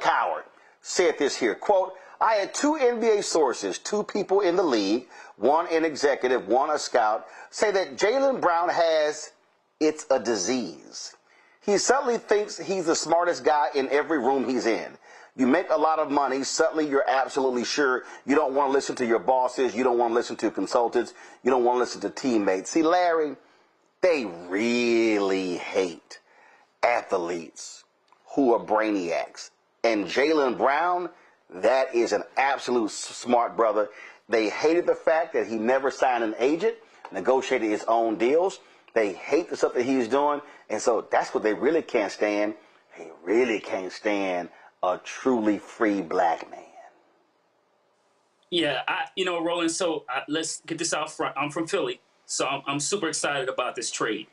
Cowherd said this here, quote, I had 2 NBA sources, 2 people in the league, one an executive, one a scout, say that Jaylen Brown has, it's a disease. He suddenly thinks he's the smartest guy in every room he's in. You make a lot of money, suddenly you're absolutely sure you don't want to listen to your bosses, you don't want to listen to consultants, you don't want to listen to teammates. See, Larry, they really hate athletes who are brainiacs. And Jaylen Brown, that is an absolute smart brother. They hated the fact that he never signed an agent, negotiated his own deals. They hate the stuff that he's doing. And so that's what they really can't stand. They really can't stand a truly free black man. Yeah, Roland, so let's get this out front. I'm from Philly, so I'm super excited about this trade.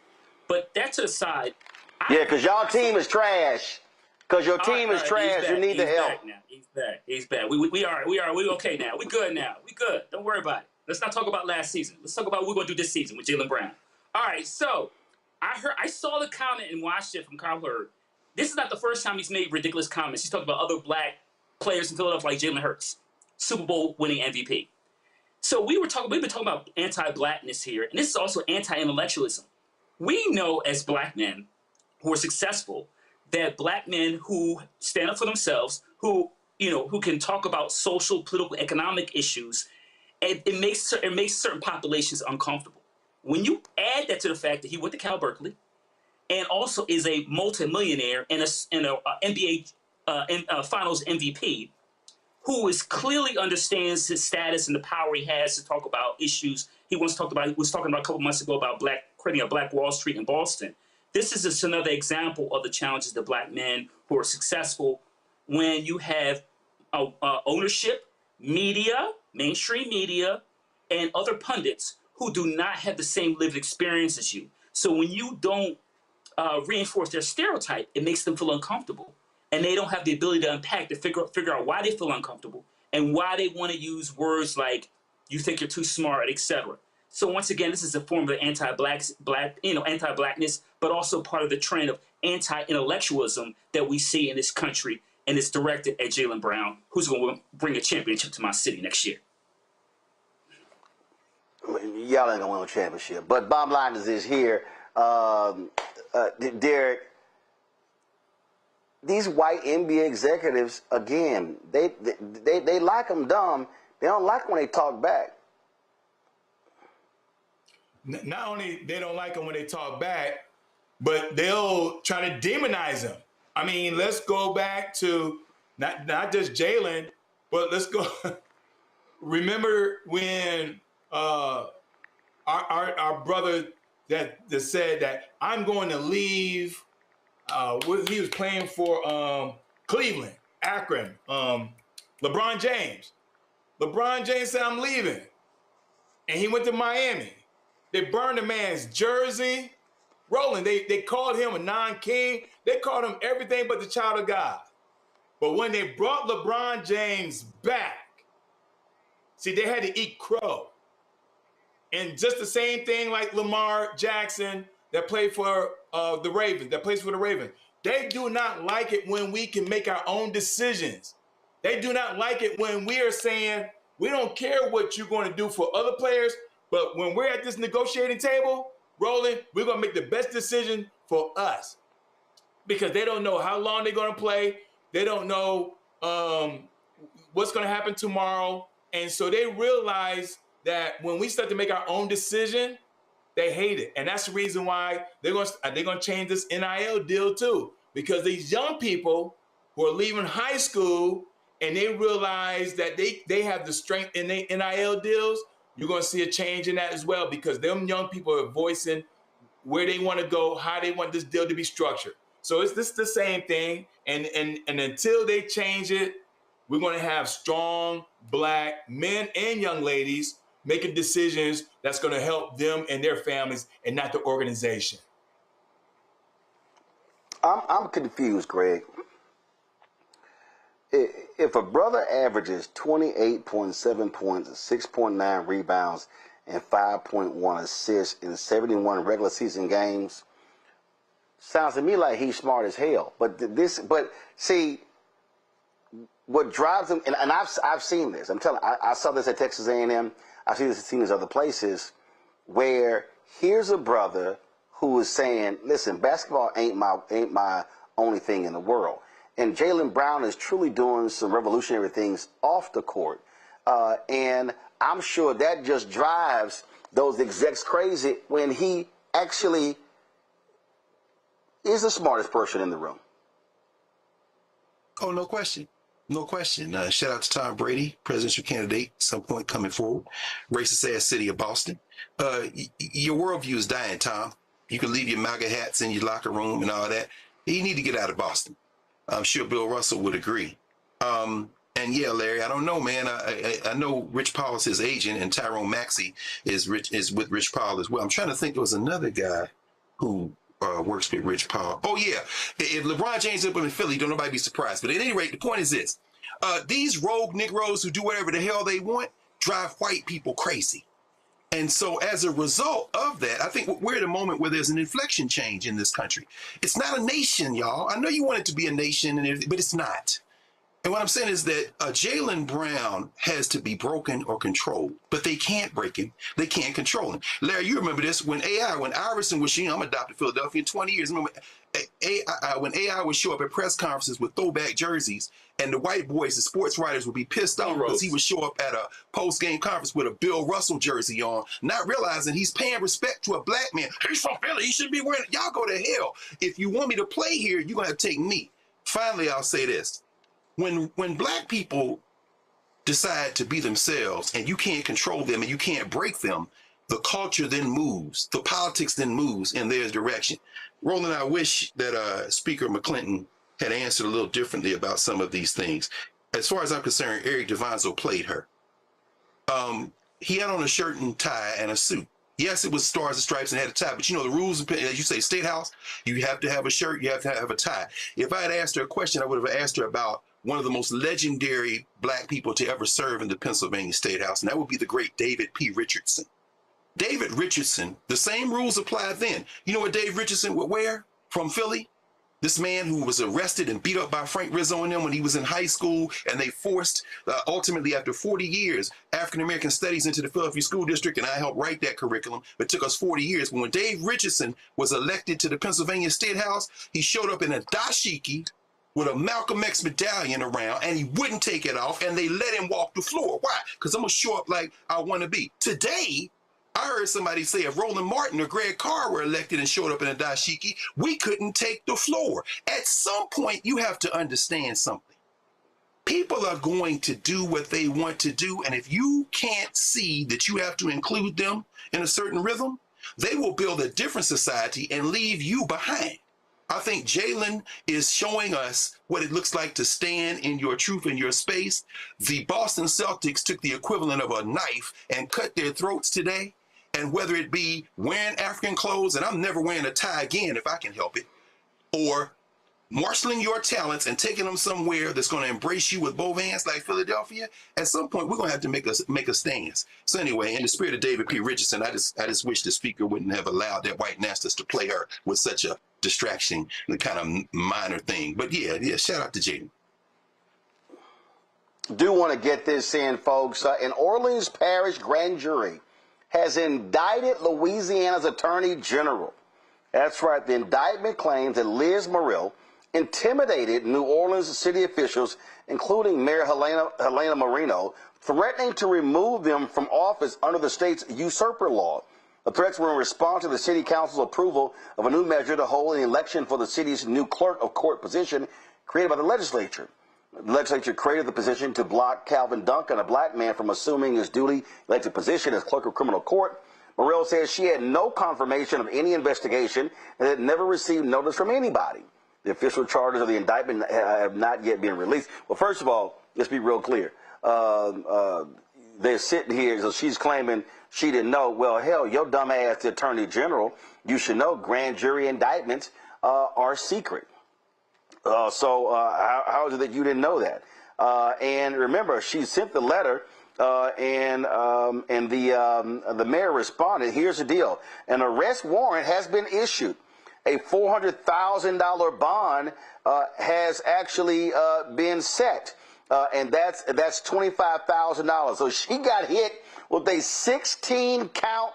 But that to the side. Yeah, because y'all team is trash. Because your team is trash. You need the help. He's back. We okay now. We good now. We good. Don't worry about it. Let's not talk about last season. Let's talk about what we're going to do this season with Jaylen Brown. All right, so I saw the comment and watched it from Kyle Hurd. This is not the first time he's made ridiculous comments. He's talked about other black players in Philadelphia like Jalen Hurts, Super Bowl winning MVP. So we've been talking about anti-blackness here, and this is also anti-intellectualism. We know as black men who are successful that black men who stand up for themselves, who can talk about social, political, economic issues, and it makes certain populations uncomfortable. When you add that to the fact that he went to Cal Berkeley and also is a multimillionaire and a NBA Finals MVP, who clearly understands his status and the power he has to talk about issues he was talking about a couple months ago about creating a Black Wall Street in Boston. This is just another example of the challenges that black men who are successful when you have ownership, media, mainstream media, and other pundits who do not have the same lived experience as you. So when you don't reinforce their stereotype, it makes them feel uncomfortable. And they don't have the ability to unpack, to figure out why they feel uncomfortable and why they want to use words like, you think you're too smart, etc. So once again, this is a form of anti-blackness, but also part of the trend of anti-intellectualism that we see in this country, and it's directed at Jaylen Brown, who's going to bring a championship to my city next year. Y'all ain't gonna win a championship, but bottom line is this here, Derek. These white NBA executives, again, they like them dumb. They don't like when they talk back. Not only they don't like them when they talk back, but they'll try to demonize them. I mean, let's go back to not just Jaylen, but let's go. Remember when our brother that said that I'm going to leave. He was playing for Cleveland, Akron. LeBron James. LeBron James said, I'm leaving. And he went to Miami. They burned the man's jersey. Roland, they called him a non-king. They called him everything but the child of God. But when they brought LeBron James back, see, they had to eat crow. And just the same thing like Lamar Jackson that played for the Ravens, that plays for the Ravens. They do not like it when we can make our own decisions. They do not like it when we are saying, we don't care what you're going to do for other players, but when we're at this negotiating table, Roland, we're going to make the best decision for us. Because they don't know how long they're going to play. They don't know what's going to happen tomorrow. And so they realize that when we start to make our own decision, they hate it. And that's the reason why they're going to change this NIL deal too. Because these young people who are leaving high school and they realize that they have the strength in their NIL deals, you're going to see a change in that as well, because them young people are voicing where they want to go, how they want this deal to be structured. So it's this the same thing. And until they change it, we're going to have strong Black men and young ladies making decisions that's going to help them and their families and not the organization. I'm confused, Greg. If a brother averages 28.7 points, 6.9 rebounds, and 5.1 assists in 71 regular season games, sounds to me like he's smart as hell. But see, what drives him, and I've seen this. I'm telling you, I saw this at Texas A&M. I've seen this other places, where here's a brother who is saying, listen, basketball ain't my only thing in the world. And Jaylen Brown is truly doing some revolutionary things off the court. And I'm sure that just drives those execs crazy when he actually is the smartest person in the room. Oh, no question. No question. Shout out to Tom Brady, presidential candidate, some point coming forward. Racist ass city of Boston. Your worldview is dying, Tom. You can leave your MAGA hats in your locker room and all that. You need to get out of Boston. I'm sure Bill Russell would agree. And yeah, Larry, I don't know, man. I know Rich Paul is his agent, and Tyrone Maxey is with Rich Paul as well. I'm trying to think. There was another guy who works with Rich Paul. Oh yeah, if LeBron James up in Philly, don't nobody be surprised. But at any rate, the point is this: these rogue Negroes who do whatever the hell they want drive white people crazy. And so as a result of that, I think we're at a moment where there's an inflection change in this country. It's not a nation, y'all. I know you want it to be a nation, but it's not. And what I'm saying is that Jaylen Brown has to be broken or controlled, but they can't break him. They can't control him. Larry, you remember this when Iverson was, I'm adopted Philadelphia in 20 years. Remember when AI would show up at press conferences with throwback jerseys, and the white boys, the sports writers, would be pissed off because he would show up at a post-game conference with a Bill Russell jersey on, not realizing he's paying respect to a black man. He's from Philly. He shouldn't be wearing it. Y'all go to hell. If you want me to play here, you're going to have to take me. Finally, I'll say this. When black people decide to be themselves and you can't control them and you can't break them, the culture then moves. The politics then moves in their direction. Roland, I wish that Speaker McClinton had answered a little differently about some of these things. As far as I'm concerned, Eric DeVonzo played her. he had on a shirt and tie and a suit. Yes, it was stars and stripes and had a tie, but you know the rules, as you say, State House, you have to have a shirt, you have to have a tie. If I had asked her a question, I would have asked her about one of the most legendary black people to ever serve in the Pennsylvania State House, and that would be the great David P. Richardson. David Richardson, the same rules apply then. You know what Dave Richardson would wear from Philly? This man who was arrested and beat up by Frank Rizzo and them when he was in high school, and they forced, ultimately after 40 years, African-American studies into the Philadelphia School District, and I helped write that curriculum. It took us 40 years. But when Dave Richardson was elected to the Pennsylvania State House, he showed up in a dashiki with a Malcolm X medallion around, and he wouldn't take it off, and they let him walk the floor. Why? Because I'm going to show up like I want to be. Today, I heard somebody say if Roland Martin or Greg Carr were elected and showed up in a dashiki, we couldn't take the floor. At some point, you have to understand something. People are going to do what they want to do, and if you can't see that you have to include them in a certain rhythm, they will build a different society and leave you behind. I think Jalen is showing us what it looks like to stand in your truth and your space. The Boston Celtics took the equivalent of a knife and cut their throats today. And whether it be wearing African clothes, and I'm never wearing a tie again if I can help it, or marshaling your talents and taking them somewhere that's going to embrace you with both hands like Philadelphia, at some point we're going to have to make a stance. So anyway, in the spirit of David P. Richardson, I just wish the speaker wouldn't have allowed that white nationalist to play her with such a distraction, the kind of minor thing. But yeah, shout out to Jaden. Do want to get this in, folks. An Orleans Parish grand jury has indicted Louisiana's Attorney General. That's right. The indictment claims that Liz Muriel intimidated New Orleans city officials, including Mayor Helena Marino, threatening to remove them from office under the state's usurper law. The threats were in response to the city council's approval of a new measure to hold an election for the city's new clerk of court position created by the legislature. The legislature created the position to block Calvin Duncan, a black man, from assuming his duly elected position as clerk of criminal court. Morrell says she had no confirmation of any investigation and had never received notice from anybody. The official charges of the indictment have not yet been released. Well, first of all, let's be real clear. They're sitting here, so she's claiming she didn't know. Well, hell, your dumb ass, the Attorney General, you should know grand jury indictments are secret. How is it that you didn't know that? And remember, she sent the letter, and the mayor responded. Here's the deal: an arrest warrant has been issued. A $400,000 bond has actually been set, and that's $25,000. So she got hit with a 16-count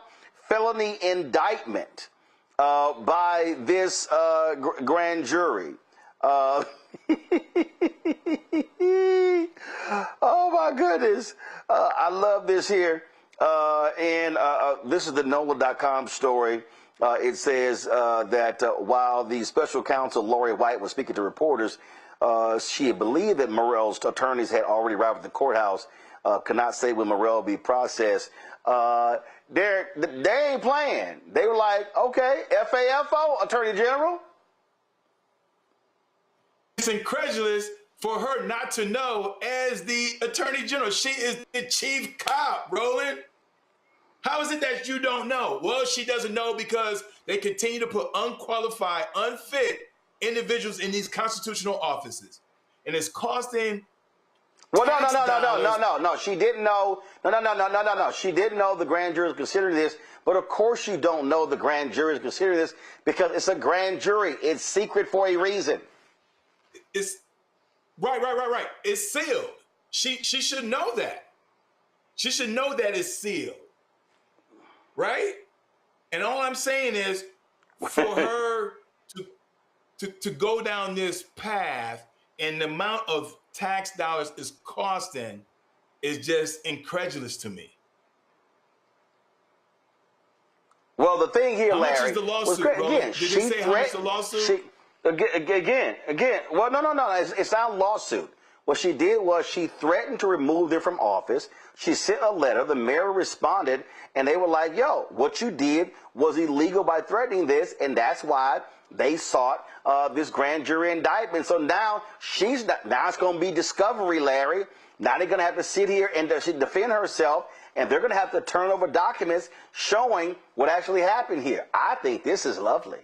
felony indictment by this grand jury. Oh my goodness. I love this here. This is the NOLA.com story. It says that while the special counsel Lori White was speaking to reporters, she believed that Morrell's attorneys had already arrived at the courthouse, could not say when Morrell will be processed. They ain't playing. They were like, okay, FAFO, Attorney General. It's incredulous for her not to know as the Attorney General. She is the chief cop, Roland. How is it that you don't know? Well, she doesn't know because they continue to put unqualified, unfit individuals in these constitutional offices. And it's costing... Well, no. She didn't know. No. She didn't know the grand jury is considering this. But of course you don't know the grand jury is considering this because it's a grand jury. It's secret for a reason. It's right. It's sealed. She should know that. She should know that it's sealed. Right? And all I'm saying is for her to go down this path and the amount of tax dollars is costing is just incredulous to me. Well, the thing here, Larry, how much is the lawsuit, again, did it say how much the lawsuit? Again. Well, no. It's not a lawsuit. What she did was she threatened to remove them from office. She sent a letter. The mayor responded, and they were like, yo, what you did was illegal by threatening this, and that's why they sought this grand jury indictment. So now now it's going to be discovery, Larry. Now they're going to have to sit here and defend herself. and they're going to have to turn over documents showing what actually happened here. I think this is lovely.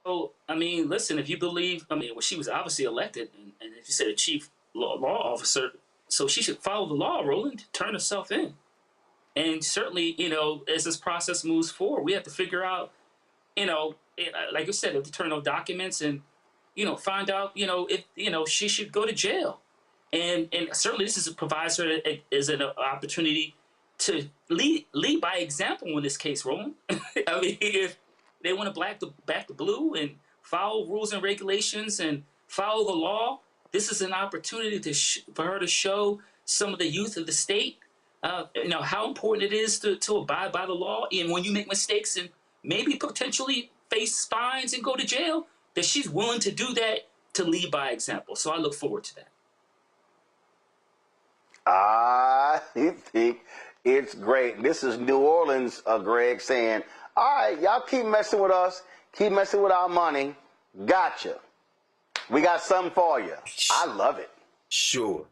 So, I mean, listen, if you believe, I mean, well, she was obviously elected, and if you said a chief law officer, so she should follow the law, Roland, turn herself in. And certainly, you know, as this process moves forward, we have to figure out, you know, like you said, if to turn over documents and, you know, find out, you know, if, you know, she should go to jail. And certainly this provides her as an opportunity to lead by example in this case, Roland. I mean, if they want to back the blue and follow rules and regulations and follow the law, this is an opportunity for her to show some of the youth of the state, you know, how important it is to abide by the law. And when you make mistakes and maybe potentially face fines and go to jail, that she's willing to do that to lead by example. So I look forward to that. I think it's great. This is New Orleans, Greg, saying, all right, y'all keep messing with us, keep messing with our money. Gotcha. We got something for you. I love it. Sure,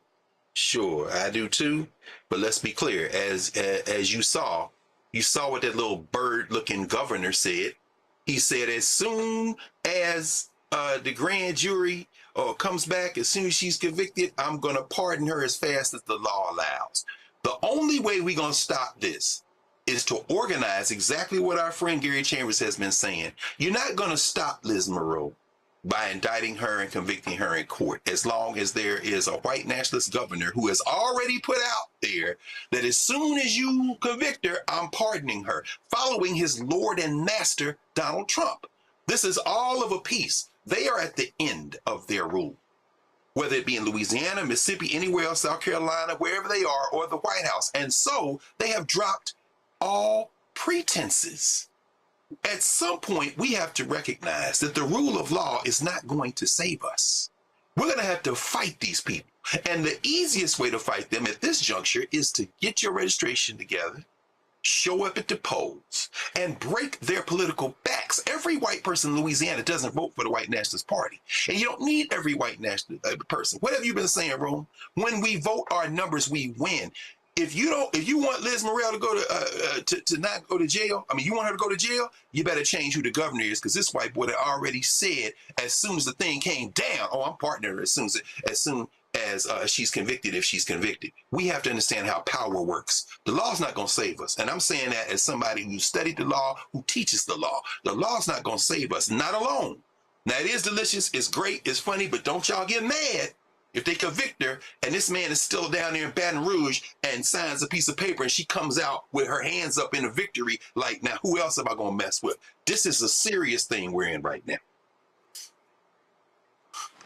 I do too. But let's be clear, as you saw what that little bird-looking governor said. He said as soon as the grand jury comes back, as soon as she's convicted, I'm going to pardon her as fast as the law allows. The only way we're going to stop this is to organize exactly what our friend Gary Chambers has been saying. You're not going to stop Liz Monroe by indicting her and convicting her in court, as long as there is a white nationalist governor who has already put out there that as soon as you convict her, I'm pardoning her, following his Lord and Master, Donald Trump. This is all of a piece. They are at the end of their rule, whether it be in Louisiana, Mississippi, anywhere else, South Carolina, wherever they are, or the White House. And so they have dropped all pretenses. At some point, we have to recognize that the rule of law is not going to save us. We're going to have to fight these people. And the easiest way to fight them at this juncture is to get your registration together, show up at the polls, and break their political backs. Every white person in Louisiana doesn't vote for the White Nationalist Party. And you don't need every white nationalist person. What have you been saying, Roland? When we vote our numbers, we win. If you want Liz Monroe to go to not go to jail, I mean, you want her to go to jail, you better change who the governor is, because this white boy had already said as soon as the thing came down, oh, I'm partnering her as soon as she's convicted, if she's convicted. We have to understand how power works. The law's not going to save us. And I'm saying that as somebody who studied the law, who teaches the law. The law's not going to save us, not alone. Now, it is delicious, it's great, it's funny, but don't y'all get mad if they convict her and this man is still down there in Baton Rouge and signs a piece of paper and she comes out with her hands up in a victory, like, now who else am I going to mess with? This is a serious thing we're in right now.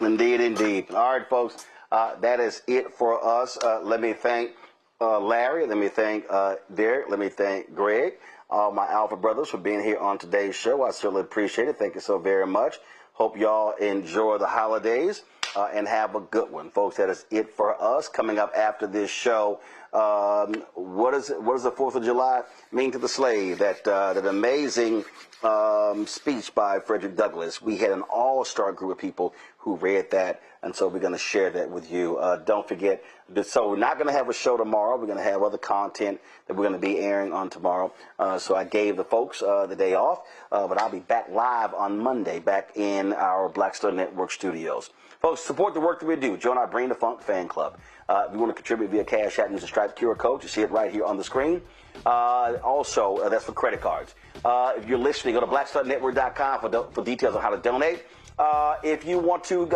Indeed. All right, folks, that is it for us. Let me thank Larry. Let me thank Derek. Let me thank Greg, all my Alpha brothers, for being here on today's show. I certainly appreciate it. Thank you so very much. Hope y'all enjoy the holidays. And have a good one, folks. That is it for us. Coming up after this show, what does the 4th of July mean to the slave? That amazing speech by Frederick Douglass. We had an all-star group of people who read that, and so we're going to share that with you. Don't forget, so we're not going to have a show tomorrow. We're going to have other content that we're going to be airing on tomorrow. So I gave the folks the day off, but I'll be back live on Monday, back in our Black Star Network studios. Folks, support the work that we do. Join our Bring the Funk fan club. If you want to contribute via Cash App, use the Stripe QR code. You see it right here on the screen. Also, that's for credit cards. If you're listening, go to blackstarnetwork.com for details on how to donate. If you want to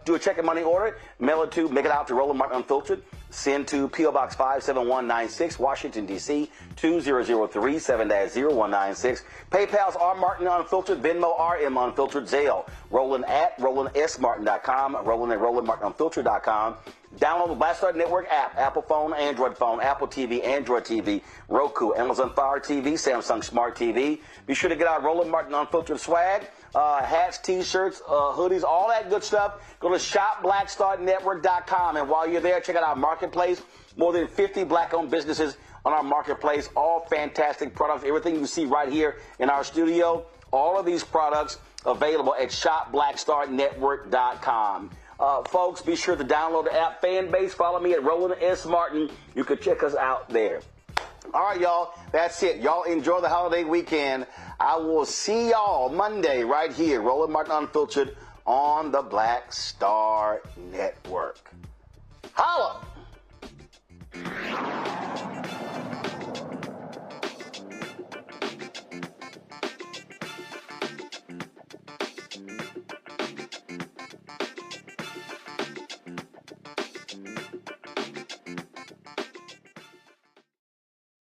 do a check and money order, make it out to Roland Martin Unfiltered. Send to P.O. Box 57196, Washington, D.C. 20037-0196. PayPal's R Martin Unfiltered, Venmo RM Unfiltered, Zelle, Roland at RolandSMartin.com, Roland at RolandMartinUnfiltered.com. Download the Black Star Network app, Apple phone, Android phone, Apple TV, Android TV, Roku, Amazon Fire TV, Samsung Smart TV. Be sure to get our Roland Martin Unfiltered swag, hats, T-shirts, hoodies, all that good stuff. Go to shopblackstarnetwork.com, and while you're there, check out our marketplace. More than 50 black-owned businesses on our marketplace, all fantastic products. Everything you see right here in our studio, all of these products available at shopblackstarnetwork.com. Folks, be sure to download the app Fan Base. Follow me at Roland S. Martin. You can check us out there. All right, y'all. That's it. Y'all enjoy the holiday weekend. I will see y'all Monday right here, Roland Martin Unfiltered on the Black Star Network. Holla!